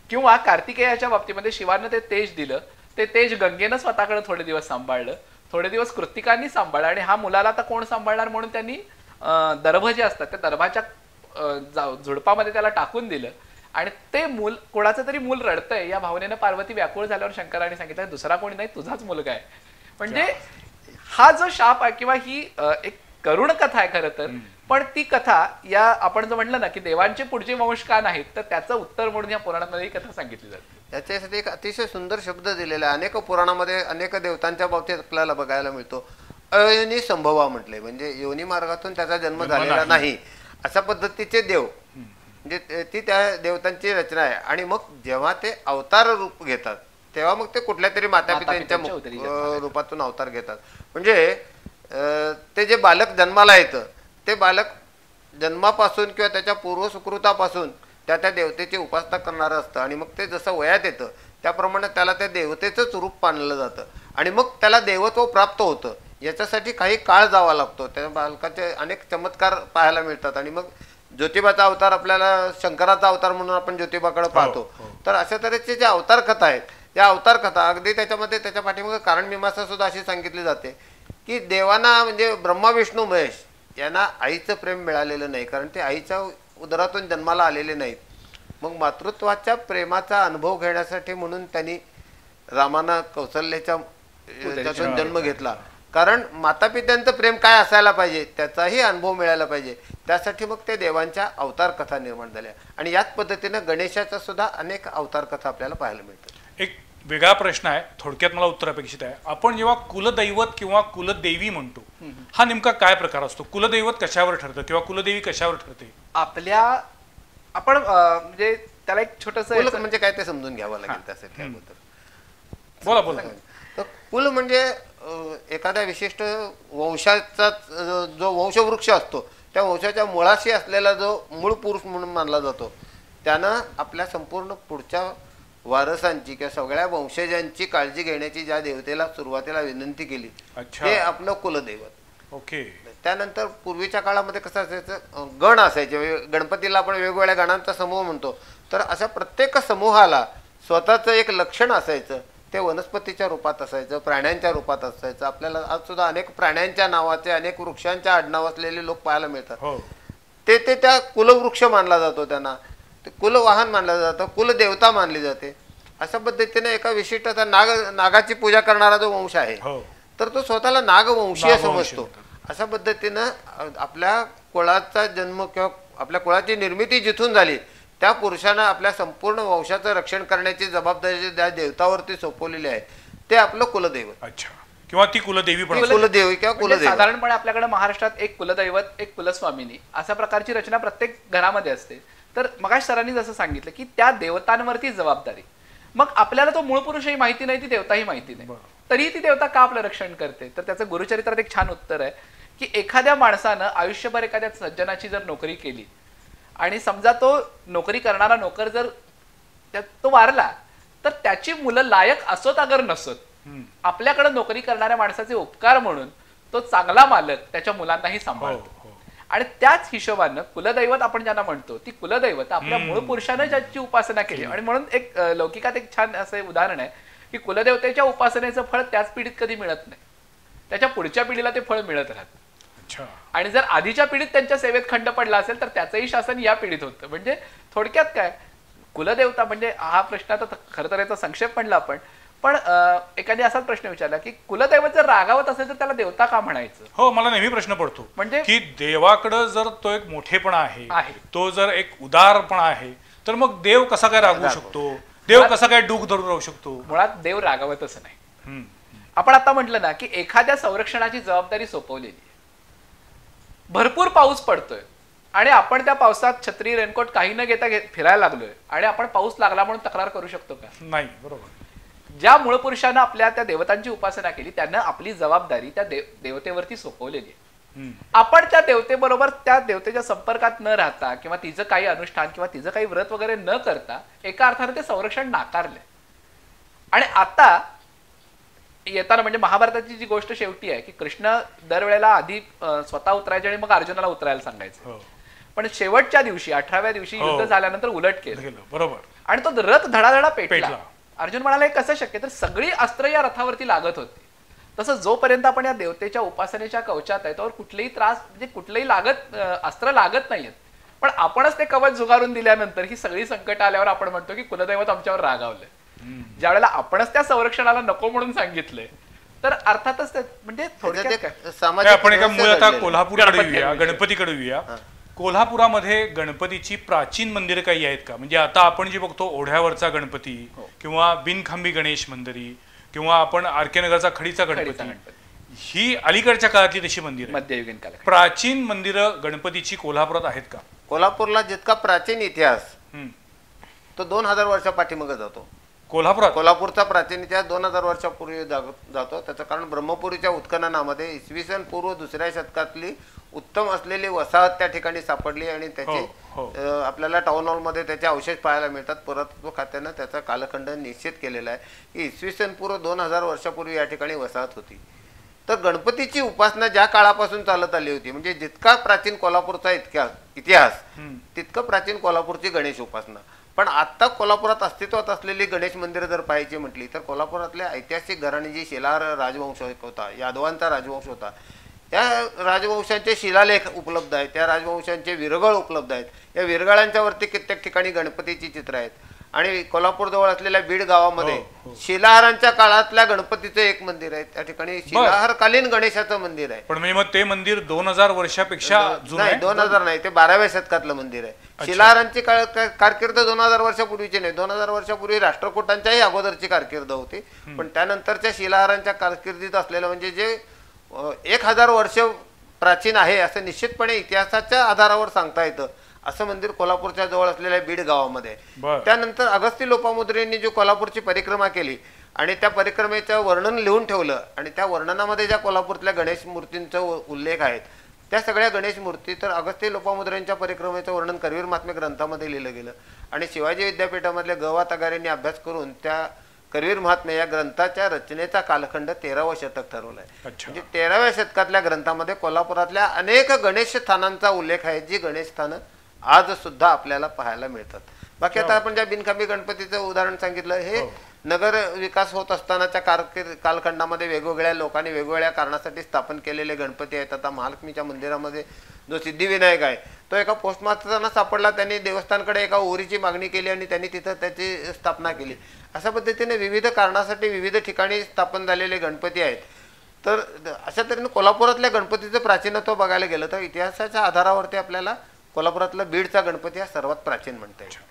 किंवा कार्तिकेयाच्या बाबतीमध्ये शिवानं ते तेज दिलं, ते तेज गंगेनं स्वतःकडे थोडे दिवस सांभाळलं, थोडे दिवस कृत्तिकांनी सांभाळलं, आणि हा मुलाला आता कोण सांभाळणार म्हणून त्यांनी दर्भ जे असतात त्या दर्भाच्या झुडपामध्ये त्याला टाकून दिलं. आणि ते मूल, कोणाचं तरी मूल रडतंय या भावनेनं पार्वती व्याकुळ झाल्यावर शंकराने सांगितलं दुसरा कोणी नाही, तुझाच मुलगा आहे. म्हणजे हा जो शाप आहे किंवा ही एक करुण कथा आहे खरं तर, पण ती कथा या आपण जो म्हटलं ना की देवांचे पुढचे वंश का नाहीत, तर त्याचं उत्तर म्हणून या पुराणामध्ये ही कथा सांगितली जाते. याच्यासाठी एक अतिशय सुंदर शब्द दिलेला आहे. अनेक पुराणामध्ये अनेक देवतांच्या बाबतीत आपल्याला बघायला मिळतो. अयोनी संभवा म्हटले, म्हणजे योनी मार्गातून त्याचा जन्म झालेला नाही अशा पद्धतीचे देव, म्हणजे ती त्या देवतांची रचना आहे. आणि मग जेव्हा ते अवतार रूप घेतात तेव्हा मग ते कुठल्या तरी माता पित्यांच्या रूपातून अवतार घेतात. म्हणजे ते जे बालक जन्माला येतं ते बालक जन्मापासून किंवा त्याच्या पूर्वसुकृतापासून त्या त्या देवतेची उपासना करणारं असतं. आणि मग ते जसं वयात येतं त्याप्रमाणे त्याला त्या देवतेचंच रूप मानलं जातं आणि मग त्याला देवत्व प्राप्त होतं. याच्यासाठी काही काळ जावा लागतो. त्या बालकाचे अनेक चमत्कार पाहायला मिळतात. आणि मग ज्योतिबाचा अवतार आपल्याला शंकराचा अवतार म्हणून आपण ज्योतिबाकडे पाहतो. तर अशा तऱ्हेचे जे अवतार कथा आहेत, या अवतार कथा अगदी त्याच्यामध्ये त्याच्या पाठीमागे कारण मीमांसा सुद्धा अशी सांगितली जाते की देवांना म्हणजे ब्रह्मा विष्णू महेश यांना आईचं प्रेम मिळालेलं नाही, कारण ते आईच्या उदरातून जन्माला आलेले नाहीत. मग मातृत्वाच्या प्रेमाचा अनुभव घेण्यासाठी म्हणून त्यांनी रामानं कौशल्याच्या त्यातून जन्म घेतला. कारण माता पित्यांचं प्रेम काय असायला पाहिजे त्याचाही अनुभव मिळायला पाहिजे. त्यासाठी मग ते देवांच्या अवतार कथा निर्माण झाल्या. आणि याच पद्धतीनं गणेशाच्या सुद्धा अनेक अवतार कथा आपल्याला पाहायला मिळतात. एक वेगळा प्रश्न आहे, थोडक्यात मला उत्तर अपेक्षित आहे. आपण जेव्हा कुलदैवत किंवा कुलदेवी म्हणतो, हा नेमका काय प्रकार असतो? कुलदैवत कशावर ठरतं किंवा कुलदेवी कशावर ठरते? आपल्या आपण म्हणजे त्याला एक छोटस म्हणजे काय ते समजून घ्यावं लागेल त्यासाठी. त्याबद्दल बोला बोला. तर कुल म्हणजे एखाद्या विशिष्ट वंशाचा जो वंशवृक्ष असतो त्या वंशाच्या मुळाशी असलेला जो मूळ पुरुष म्हणून मानला जातो, त्यानं आपल्या संपूर्ण पुढच्या वारसांची किंवा सगळ्या वंशजांची काळजी घेण्याची ज्या देवतेला सुरुवातीला विनंती केली ते आपलं कुलदैवत. ओके. त्यानंतर पूर्वीच्या काळामध्ये कसं असायचं, गण असायचे. गणपतीला आपण वेगवेगळ्या गणांचा समूह म्हणतो. तर अशा प्रत्येक समूहाला स्वतःचं एक लक्षण असायचं. ते वनस्पतीच्या रूपात असायचं, प्राण्यांच्या रूपात असायचं. आपल्याला आज सुद्धा अनेक प्राण्यांच्या नावाचे, अनेक वृक्षांच्या आडनाव असलेले लोक पाहायला मिळतात. ते त्या कुलवृक्ष मानला जातो, त्यांना ते कुलवाहन मानलं जातं, कुलदेवता मानली जाते. अशा पद्धतीने एका विशिष्ट नागाची पूजा करणारा जो वंश आहे तर तो स्वतःला नागवंशीय समजतो. अशा पद्धतीनं आपल्या कुळाचा जन्म किंवा आपल्या कुळाची निर्मिती जिथून झाली त्या पुरुषानं आपल्या संपूर्ण वंशाचं रक्षण करण्याची जबाबदारी ज्या देवतावरती सोपवलेली आहे ते आपलं कुलदैवत. अच्छा. किंवा ती कुलदेवी पण. कुलदेवी किंवा कुलदेवी. साधारणपणे आपल्याकडे महाराष्ट्रात एक कुलदैवत, एक कुलस्वामिनी अशा प्रकारची रचना प्रत्येक घरामध्ये असते. तर मगाश सरांनी जसं सांगितलं की त्या देवतांवरती जबाबदारी. मग आपल्याला तो मूळ पुरुषही माहिती नाही, ती देवताही माहिती नाही, तरी ती देवता का आपलं रक्षण करते? तर त्याचं गुरुचरित्रात एक छान उत्तर आहे की एखाद्या माणसानं आयुष्यभर एखाद्या सज्जनाची जर नोकरी केली आणि समजा तो नोकरी करणारा नोकर जर तो वारला तर त्याची मुलं लायक असोत अगर नसोत, आपल्याकडे नोकरी करणाऱ्या माणसाचे उपकार म्हणून तो चांगला मालक त्याच्या मुलांनाही सांभाळतो. आणि त्याच हिशोबानं कुलदैवत आपण ज्यांना म्हणतो ती कुलदैवत आपल्या मूळ पुरुषानं ज्याची उपासना केली. आणि म्हणून एक लौकिकात एक छान असं उदाहरण आहे की कुलदेवतेच्या उपासनेचं फळ त्याच पिढीत कधी मिळत नाही, त्याच्या पुढच्या पिढीला ते फळ मिळत राहतं. आणि जर आधीच्या पिढीत त्यांच्या सेवेत खंड पडला असेल तर त्याचंही शासन या पिढीत होतं. म्हणजे थोडक्यात काय, कुलदेवता म्हणजे हा प्रश्न आता खरं तर याचा संक्षेप म्हणला आपण, पण एखादी असाच प्रश्न विचारला की कुलदैवत जर रागावत असेल तर त्याला देवता का म्हणायचं? हो, मला नेहमी प्रश्न पडतो म्हणजे की देवाकडे जर तो एक मोठेपणा आहे, तो जर एक उदारपणा आहे, तर मग देव कसा काय रागवू शकतो? देव कसा काय डूक धरून राहू शकतो? मुळात देव रागावतच नाही. आपण आता म्हटलं ना की एखाद्या संरक्षणाची जबाबदारी सोपवलेली आहे. भरपूर पाऊस पडतोय आणि आपण त्या पावसात छत्री रेनकोट काही न घेता फिरायला लागलोय आणि आपण पाऊस लागला म्हणून तक्रार करू शकतो का? नाही. बरोबर. ज्या मूळ पुरुषानं आपल्या त्या देवतांची उपासना केली त्यांना आपली जबाबदारी त्या देवतेवरती सोपवलेली आहे. आपण त्या देवतेबरोबर त्या देवतेच्या संपर्कात न राहता किंवा तिचं काही अनुष्ठान किंवा तिचं काही व्रत वगैरे न करता एका अर्थाने ते संरक्षण नाकारले. आणि आता येताना म्हणजे महाभारताची जी गोष्ट शेवटी आहे की कृष्ण दरवेळेला आधी स्वतः उतरायचे आणि मग अर्जुनाला उतरायला सांगायचं, पण शेवटच्या दिवशी 18व्या दिवशी युद्ध झाल्यानंतर उलट केलं. बरोबर. आणि तो रथ धडाधडा पेटला. अर्जुन म्हणाला कसं शक्य, तर सगळी अस्त्र या रथावरती लागत होती. तसं जोपर्यंत आपण या देवतेच्या उपासनेच्या कवचात आहे त्यावर कुठलेही त्रास म्हणजे कुठलेही अस्त्र लागत नाहीयेत. पण आपणच ते कवच झुगारून दिल्यानंतर ही सगळी संकट आल्यावर आपण म्हणतो की कुलदैवत आमच्यावर रागावलंय. ज्या वेळेला आपणच त्या संरक्षणाला नको म्हणून सांगितलंय तर अर्थातच म्हणजे आपण एका मूळ आता कोल्हापूरकडे येऊया, गणपतीकडे येऊया. कोल्हापुरामध्ये गणपतीची प्राचीन मंदिरं काही आहेत का? म्हणजे आता आपण जे बघतो ओढ्यावरचा गणपती किंवा बिनखांबी गणेश मंदिरी किंवा आपण आरकेनगरचा खडीचा गणपती, ही अलीकडच्या काळातली तशी मंदिर मध्ययुगीन काळ प्राचीन मंदिरं गणपतीची कोल्हापुरात आहेत का? कोल्हापूरला जितका प्राचीन इतिहास तो 2000 वर्षा पाठीमागे जातो. कोल्हापूरचा प्राचीन इतिहास 2000 वर्षापूर्वी जातो. त्याचं कारण ब्रह्मपुरीच्या उत्खननामध्ये इसवी सन पूर्व 2ऱ्या शतकातली उत्तम असलेली वसाहत त्या ठिकाणी सापडली आणि त्याची आपल्याला टाउन हॉलमध्ये त्याचे अवशेष पाहायला मिळतात. पुरातत्व खात्यानं त्याचा कालखंड निश्चित केलेला आहे की इसवी सन पूर्व 2000 वर्षापूर्वी या ठिकाणी वसाहत होती. तर गणपतीची उपासना ज्या काळापासून चालत आली होती म्हणजे जितका प्राचीन कोल्हापूरचा इतिहास तितकं प्राचीन कोल्हापूरची गणेश उपासना. पण आता कोल्हापुरात अस्तित्वात असलेली गणेश मंदिरं जर पाहायची म्हटली तर कोल्हापुरातल्या ऐतिहासिक घराणी जी शिलाहार राजवंश होता, यादवांचा राजवंश होता, त्या राजवंशांचे शिलालेख उपलब्ध आहेत, त्या राजवंशांचे विरगळ उपलब्ध आहेत. या विरगळांच्या वरती कित्येक ठिकाणी गणपतीची चित्र आहेत. आणि कोल्हापूर जवळ असलेल्या बीड गावामध्ये शिलाहारांच्या काळातल्या गणपतीचं एक मंदिर आहे. त्या ठिकाणी शिलाहारकालीन गणेशाचं मंदिर आहे. पण मग ते मंदिर 2000 वर्षापेक्षा नाही, 2000 नाही, ते 12व्या शतकातलं मंदिर आहे. शिलाहारांची कारकीर्द 2000 वर्षापूर्वीची नाही, 2000 वर्षापूर्वी राष्ट्रकूटांच्याही अगोदरची कारकीर्द होती. पण त्यानंतरच्या शिलाहारांच्या कारकिर्दीत असलेलं म्हणजे जे 1000 वर्ष प्राचीन आहे असं निश्चितपणे इतिहासाच्या आधारावर सांगता येतं असं मंदिर कोल्हापूरच्या जवळ असलेल्या बीड गावामध्ये. त्यानंतर अगस्ती लोपामुद्रेंनी जो कोल्हापूरची परिक्रमा केली आणि त्या परिक्रमेचं वर्णन लिहून ठेवलं आणि त्या वर्णनामध्ये ज्या कोल्हापूरतल्या गणेश मूर्तींचा उल्लेख आहेत त्या सगळ्या गणेश मूर्ती तर अगस्ती लोपामुद्रेंच्या परिक्रमेचं वर्णन करवीर महात्म्य ग्रंथामध्ये लिहिलं गेलं. आणि शिवाजी विद्यापीठामधल्या ग.वा. तगारेंनी अभ्यास करून त्या करवीर महात्म्य या ग्रंथाच्या रचनेचा कालखंड 13वं शतक ठरवलाय. म्हणजे 13व्या शतकातल्या ग्रंथामध्ये कोल्हापुरातल्या अनेक गणेश स्थानांचा उल्लेख आहे जी गणेश स्थानं आज सुद्धा आपल्याला पाहायला मिळतात. बाकी आता आपण ज्या बिनखांबी गणपतीचं उदाहरण सांगितलं हे नगर विकास होत असतानाच्या कालखंडामध्ये वेगवेगळ्या लोकांनी वेगवेगळ्या कारणासाठी स्थापन केलेले गणपती आहेत. आता महालक्ष्मीच्या मंदिरामध्ये जो सिद्धिविनायक आहे तो एका पोस्टमास्टरांना सापडला, त्यांनी देवस्थानाकडे एका ओरीची मागणी केली आणि त्यांनी तिथं त्याची स्थापना केली. अशा पद्धतीने विविध कारणासाठी विविध ठिकाणी स्थापन झालेले गणपती आहेत. तर अशा तऱ्हेने कोल्हापुरातल्या गणपतीचं प्राचीनत्व बघायला गेलं तर इतिहासाच्या आधारावरती आपल्याला कोल्हापुरातला बीडचा गणपती हा सर्वात प्राचीन म्हणता येईल.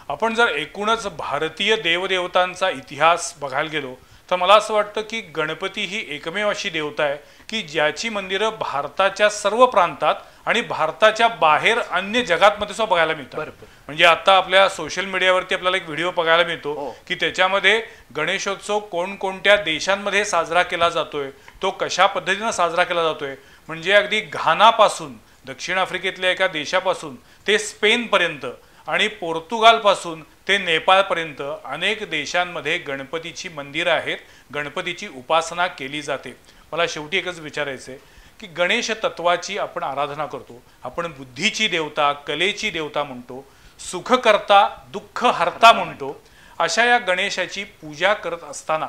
आपण जर एकूणच भारतीय देवदेवतांचा इतिहास बघायला गेलो तर मला असं वाटतं की गणपती ही एकमेव अशी देवता आहे की ज्याची मंदिरं भारताच्या सर्व प्रांतात आणि भारताच्या बाहेर अन्य जगातमध्ये सुद्धा बघायला मिळतात. म्हणजे आता आपल्या सोशल मीडियावरती आपल्याला एक व्हिडिओ बघायला मिळतो की त्याच्यामध्ये गणेशोत्सव कोणकोणत्या देशांमध्ये साजरा केला जातोय, तो कशा पद्धतीनं साजरा केला जातोय. म्हणजे अगदी घानापासून दक्षिण आफ्रिकेतल्या एका देशापासून ते स्पेनपर्यंत आणि पोर्तुगालपासून ते नेपाळपर्यंत अनेक देशांमध्ये गणपतीची मंदिरं आहेत, गणपतीची उपासना केली जाते. मला शेवटी एकच विचारायचं आहे की गणेश तत्वाची आपण आराधना करतो, आपण बुद्धीची देवता, कलेची देवता म्हणतो, सुखकर्ता दुःख हरता म्हणतो. अशा या गणेशाची पूजा करत असताना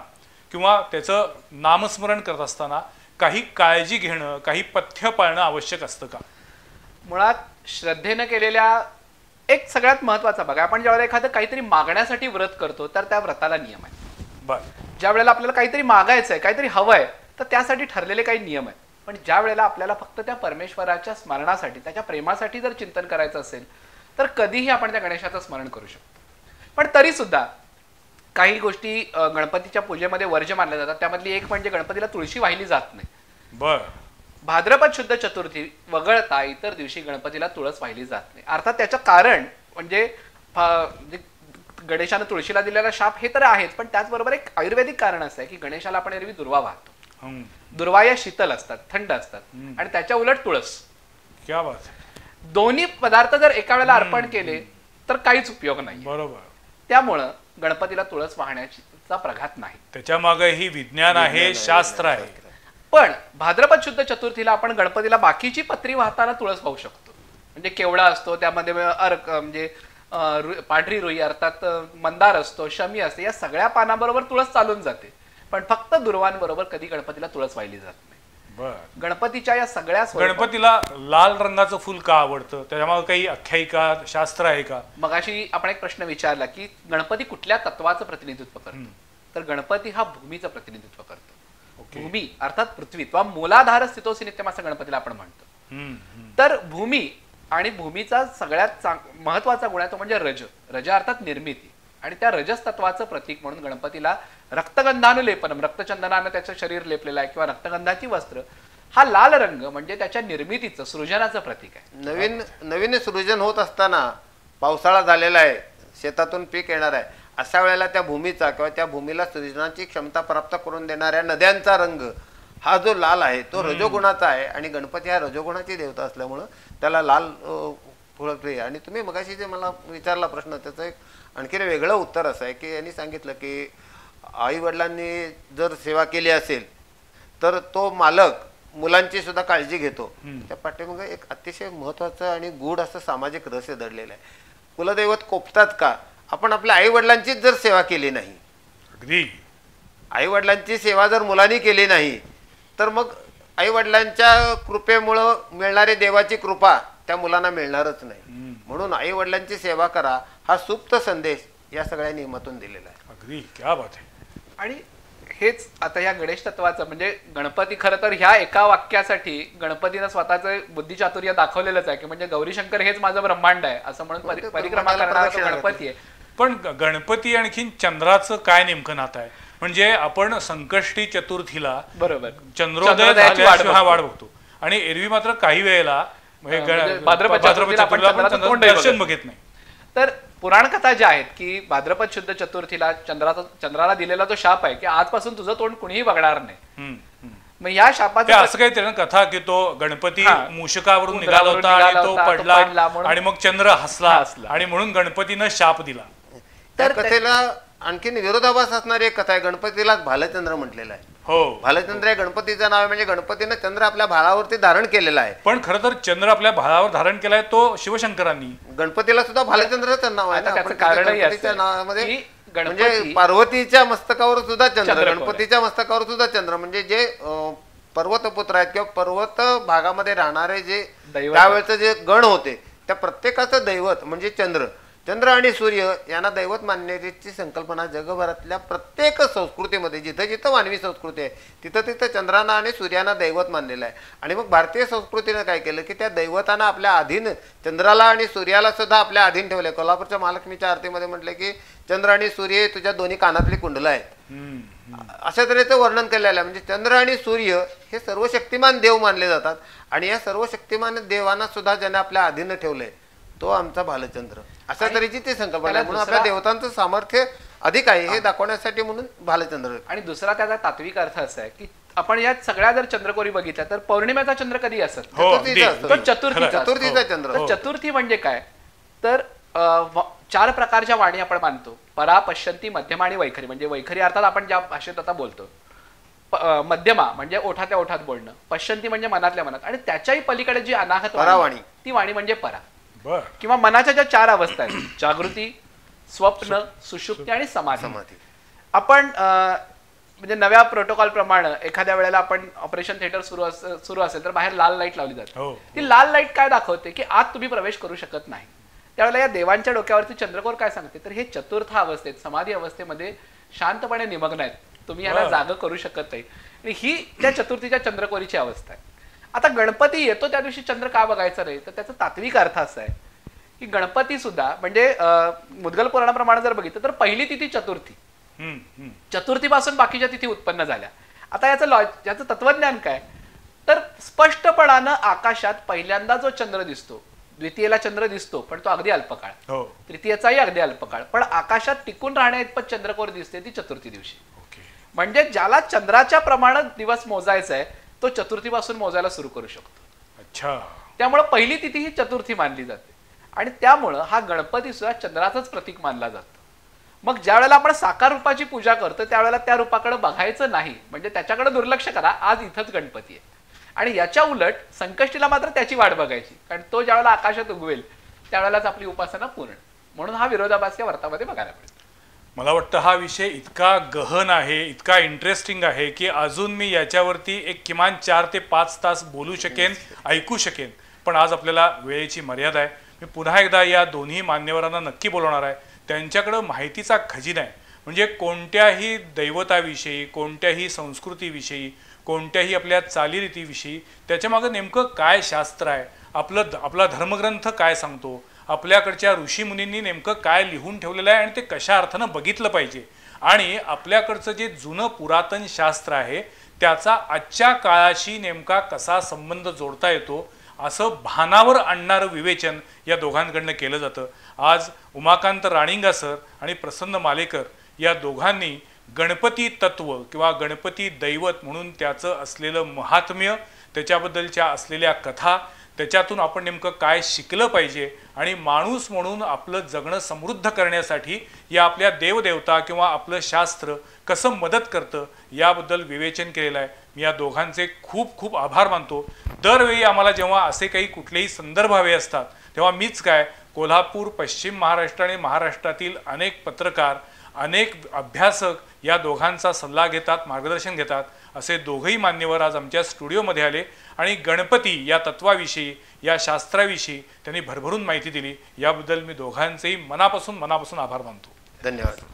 किंवा त्याचं नामस्मरण करत असताना काही काळजी घेणं, काही पथ्य पाळणं आवश्यक असतं का? मुळात श्रद्धेनं केलेल्या एक सगळ्यात महत्वाचा बघा, आपण ज्यावेळेला एखादं काहीतरी मागण्यासाठी व्रत करतो तर त्या व्रताला नियम आहे. ज्या वेळेला आपल्याला काहीतरी मागायचंय, काहीतरी हवंय तर त्यासाठी ठरलेले काही नियम आहेत. पण ज्या वेळेला आपल्याला फक्त त्या परमेश्वराच्या स्मरणासाठी, त्याच्या प्रेमासाठी जर चिंतन करायचं असेल तर कधीही आपण त्या गणेशाचं स्मरण करू शकतो. पण तरी सुद्धा काही गोष्टी गणपतीच्या पूजेमध्ये वर्ज्य मानल्या जातात. त्यामधली एक म्हणजे गणपतीला तुळशी वाहिली जात नाही. भाद्रपद शुद्ध चतुर्थी वगळता इतर दिवशी गणपतीला तुळस वाहिली जात नाही. अर्थात त्याचं कारण म्हणजे गणेशानं तुळशीला दिलेला शाप हे तर आहेच, पण त्याचबरोबर एक आयुर्वेदिक कारण असं आहे की गणेशाला आपण एरवी दुर्वा वाहतो. दुर्वा या शीतल असतात, थंड असतात, आणि त्याच्या उलट तुळस. क्या बात. दोन्ही पदार्थ जर एका वेळेला अर्पण केले तर काहीच उपयोग नाही. बरोबर. त्यामुळं गणपतीला तुळस वाहण्याचा प्रघात नाही. त्याच्या मागे ही विज्ञान आहे, शास्त्र आहे. पण भाद्रपद शुद्ध चतुर्थीला आपण गणपतीला बाकीची पत्री वाहताना तुळस वाहू शकतो. म्हणजे केवडा असतो, त्यामध्ये अर्क म्हणजे पांढरी रुई अर्थात मंदार असतो, शमी असते, या सगळ्या पानाबरोबर तुळस चालून जाते. पण फक्त दुर्वांबरोबर कधी गणपतीला तुळस वाहिली जात नाही. गणपतीच्या या सगळ्या गणपतीला लाल रंगाचं फुल का आवडतं? त्याच्यामागे काही आख्यायिका शास्त्र आहे का? मगाशी आपण एक प्रश्न विचारला की गणपती कुठल्या तत्वाचं प्रतिनिधित्व करतो, तर गणपती हा भूमीचं प्रतिनिधित्व करतो. भूमी अर्थात पृथ्वी किंवा मूलाधार स्थितोसी नित्यम असं गणपतीला आपण म्हणतो. तर भूमी आणि भूमीचा सगळ्यात महत्वाचा गुण आहे तो म्हणजे रज. रज अर्थात निर्मिती, आणि त्या रजस तत्वाचं प्रतीक म्हणून गणपतीला रक्तगंधानुलेपनम, रक्तचंदनानं त्याचं शरीर लेपलेलं आहे किंवा रक्तगंधाची वस्त्र, हा लाल रंग म्हणजे त्याच्या निर्मितीचं, सृजनाचं प्रतीक आहे. नवीन सृजन होत असताना पावसाळा झालेला आहे, शेतातून पीक येणार आहे, अशा वेळेला त्या भूमीचा किंवा त्या भूमीला सृजनाची क्षमता प्राप्त करून देणाऱ्या नद्यांचा रंग हा जो लाल आहे तो रजोगुणाचा आहे. आणि गणपती हा रजोगुणाची देवता असल्यामुळं त्याला लाल ओळखले. आणि तुम्ही मगाशी जे मला विचारला प्रश्न, त्याचं एक आणखी वेगळं उत्तर असं आहे की यांनी सांगितलं की आई वडिलांनी जर सेवा केली असेल तर तो मालक मुलांची सुद्धा काळजी घेतो. त्या पाठीमागे एक अतिशय महत्वाचं आणि गूढ असं सामाजिक रहस्य दडलेलं आहे. कुलदैवत कोपतात का? आपण आपल्या आई वडिलांचीच जर सेवा केली नाही, अगदी आई वडिलांची सेवा जर मुलांनी केली नाही, तर मग आई वडिलांच्या कृपेमुळं मिळणारी देवाची कृपा त्या मुलांना मिळणारच नाही. म्हणून आई वडिलांची सेवा करा हा सुप्त संदेश या सगळ्या नियमातून दिलेला आहे. अगदी क्या बात आहे. आणि हेच आता या गणेश तत्वाचं म्हणजे गणपती खरं तर ह्या एका वाक्यासाठी गणपतीनं स्वतःचं बुद्धिचातुर्य दाखवलेलंच आहे की म्हणजे गौरीशंकर हेच माझं ब्रह्मांड आहे असं म्हणून परिक्रमा करणारा तो गणपती आहे. पण गणपती आणखीन चंद्राचं काय नेमकं नातं आहे? म्हणजे आपण संकष्टी चतुर्थीला बरोबर चंद्रोदय झाल्याशिवाय वाट बघतो, आणि एरवी मात्र काही वेळेला भाद्रपद दर्शन बघित नाही. तर पुराण कथा ज्या आहेत की भाद्रपद शुद्ध चतुर्थीला चंद्राला दिलेला जो शाप आहे की आजपासून तुझं तोंड कुणीही बघणार नाही. मग या शापाचं असं काहीतरी कथा की तो गणपती मूषकावरून निघाला होता आणि तो पडला आणि मग चंद्र हसला आणि म्हणून गणपतीनं शाप दिला. तर कथेला आणखीन विरोधाभास असणारी एक कथा आहे. गणपतीला भालचंद्र म्हटलेला आहे. हो, भालचंद्र हे गणपतीचं नाव आहे. म्हणजे गणपतीनं चंद्र आपल्या भाळावरती धारण केलेला आहे. पण खरं तर चंद्र आपल्या भाळावर धारण केलाय तो शिवशंकरांनी. गणपतीला सुद्धा भालचंद्रचं नाव आहे. गणपतीच्या नावामध्ये म्हणजे पार्वतीच्या मस्तकावर सुद्धा चंद्र, गणपतीच्या मस्तकावर सुद्धा चंद्र. म्हणजे जे पर्वतपुत्र आहेत किंवा पर्वत भागामध्ये राहणारे जे त्यावेळेचे जे गण होते त्या प्रत्येकाचं दैवत म्हणजे चंद्र. चंद्र आणि सूर्य यांना दैवत मानण्याची संकल्पना जगभरातल्या प्रत्येक संस्कृतीमध्ये जिथं जिथं मानवी संस्कृती आहे तिथं तिथं चंद्रांना आणि सूर्यांना दैवत मानलेलं आहे. आणि मग भारतीय संस्कृतीनं काय केलं की त्या दैवतांना आपल्या अधीन, चंद्राला आणि सूर्याला सुद्धा आपल्या अधीन ठेवले. कोल्हापूरच्या महालक्ष्मीच्या आरतीमध्ये म्हटलं की चंद्र आणि सूर्य तुझ्या दोन्ही कानातली कुंडलं आहेत, अशा तऱ्हेचं वर्णन केलेलं आहे. म्हणजे चंद्र आणि सूर्य हे सर्व शक्तिमान देव मानले जातात. आणि या सर्व शक्तिमान देवांना सुद्धा ज्याने आपल्या अधीन ठेवलंय तो आमचा भालचंद्र, अशा तऱ्हेची ती संकल्पना आहे. म्हणून आपल्या देवतांचं सामर्थ्य अधिक आहे हे दाखवण्यासाठी म्हणून भालचंद्र. आणि दुसरा त्याचा तात्विक अर्थ असा आहे की आपण यात सगळ्या जर चंद्रकोरी बघितल्या तर पौर्णिमेचा चंद्र कधी असत? चतुर्थीचा चंद्र. चतुर्थी म्हणजे काय तर 4 प्रकारच्या वाणी आपण मानतो. परा, पश्यंती, मध्यमा आणि वैखरी. म्हणजे वैखरी अर्थात आपण ज्या भाषेत आता बोलतो. मध्यमा म्हणजे ओठातल्या ओठात बोलणं, पश्यंती म्हणजे मनातल्या मनात, आणि त्याच्याही पलीकडे जी अनाहत वाणी ती वाणी म्हणजे परा. किंवा मनाच्या ज्या 4 अवस्था आहेत, जागृती, स्वप्न, सुषुप्ती आणि समाधी. आपण म्हणजे नव्या प्रोटोकॉल प्रमाणे एखाद्या वेळेला आपण ऑपरेशन थिएटर सुरू असेल तर बाहेर लाल लाईट लावली जाते. ती लाल लाईट काय दाखवते की आत तुम्ही प्रवेश करू शकत नाही. त्यावेळेला या देवांच्या डोक्यावरती चंद्रकोर काय सांगते तर हे चतुर्थ अवस्थेत, समाधी अवस्थेमध्ये शांतपणे निमग्न आहेत, तुम्ही याला जाग करू शकत नाही. आणि ही त्या चतुर्थीच्या चंद्रकोरीची अवस्था आहे. आता गणपती येतो त्या दिवशी चंद्र का बघायचा नाही तर त्याचा तात्विक अर्थ असा आहे की गणपती सुद्धा म्हणजे मुद्गल पुराणाप्रमाणे जर बघितलं तर पहिली तिथी चतुर्थी, चतुर्थीपासून बाकीच्या तिथी उत्पन्न झाल्या. आता याचं तत्वज्ञान काय तर स्पष्टपणानं आकाशात पहिल्यांदा जो चंद्र दिसतो, द्वितीयेला चंद्र दिसतो पण तो अगदी अल्पकाळ, तृतीयेचाही अगदी अल्पकाळ, पण आकाशात टिकून राहण्या इतपत चंद्रकोर दिसते ती चतुर्थी दिवशी. म्हणजे ज्याला चंद्राच्या प्रमाणात दिवस मोजायचा आहे तो चतुर्थीपासून मोजायला सुरू करू शकतो. अच्छा. त्यामुळे पहिली तिथी ही चतुर्थी मानली जाते आणि त्यामुळं हा गणपती सुद्धा चंद्राचंच प्रतीक मानला जातो. मग ज्या वेळेला आपण साकार रूपाची पूजा करतो त्यावेळेला त्या रूपाकडे बघायचं नाही, म्हणजे त्याच्याकडे दुर्लक्ष करा, आज इथंच गणपती आहे. आणि याच्या उलट संकष्टीला मात्र त्याची वाट बघायची, कारण तो ज्यावेळेला आकाशात उगवेल त्यावेळेलाच आपली उपासना पूर्ण. म्हणून हा विरोधाभास या व्रतामध्ये बघायला मिळतो. मला वाटतं हा विषय इतका गहन आहे, इतका इंटरेस्टिंग आहे की अजून मी याच्यावरती एक किमान 4 ते 5 तास बोलू शकेन, ऐकू शकेन, पण आज आपल्याला वेळेची मर्यादा आहे. मी पुन्हा एकदा या दोन्ही मान्यवरांना नक्की बोलवणार आहे. त्यांच्याकडं माहितीचा खजिना आहे, म्हणजे कोणत्याही दैवताविषयी, कोणत्याही संस्कृतीविषयी, कोणत्याही आपल्या चालीरीतीविषयी त्याच्यामागं नेमकं काय शास्त्र आहे, आपला धर्मग्रंथ काय सांगतो, आपल्याकडच्या ऋषीमुनींनी नेमकं काय लिहून ठेवलेलं आहे आणि ते कशा अर्थानं बघितलं पाहिजे, आणि आपल्याकडचं जे जुनं पुरातन शास्त्र आहे त्याचा आजच्या काळाशी नेमका कसा संबंध जोडता येतो, असं भानावर आणणारं विवेचन या दोघांकडनं केलं जातं. आज उमाकांत राणिंगा सर आणि प्रसन्न मालेकर या दोघांनी गणपती तत्व किंवा गणपती दैवत म्हणून त्याचं असलेलं महात्म्य, त्याच्याबद्दलच्या असलेल्या कथा, त्याच्यातून आपण नेमकं काय शिकलं पाहिजे आणि माणूस म्हणून आपलं जगणं समृद्ध करण्यासाठी या आपल्या देवदेवता किंवा आपलं शास्त्र कसं मदत करतं याबद्दल विवेचन केलेलं आहे. मी या दोघांचे खूप खूप आभार मानतो. दरवेळी आम्हाला जेव्हा असे काही कुठलेही संदर्भ हवे असतात तेव्हा मीच काय, कोल्हापूर, पश्चिम महाराष्ट्र आणि महाराष्ट्रातील अनेक पत्रकार, अनेक अभ्यासक या दोघांचा सल्ला घेतात, मार्गदर्शन घेतात. असे दोघंही मान्यवर आज आमच्या स्टुडिओमध्ये आले आणि गणपती या तत्वाविषयी, या शास्त्राविषयी त्यांनी भरभरून माहिती दिली. याबद्दल मी दोघांचेही मनापासून आभार मानतो. धन्यवाद.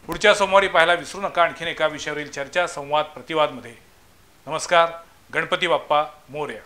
पुढच्या सोमवारी पाहायला विसरू नका आणखीन एका विषयावरील चर्चा, संवाद, प्रतिवादमध्ये. नमस्कार. गणपती बाप्पा मोरया.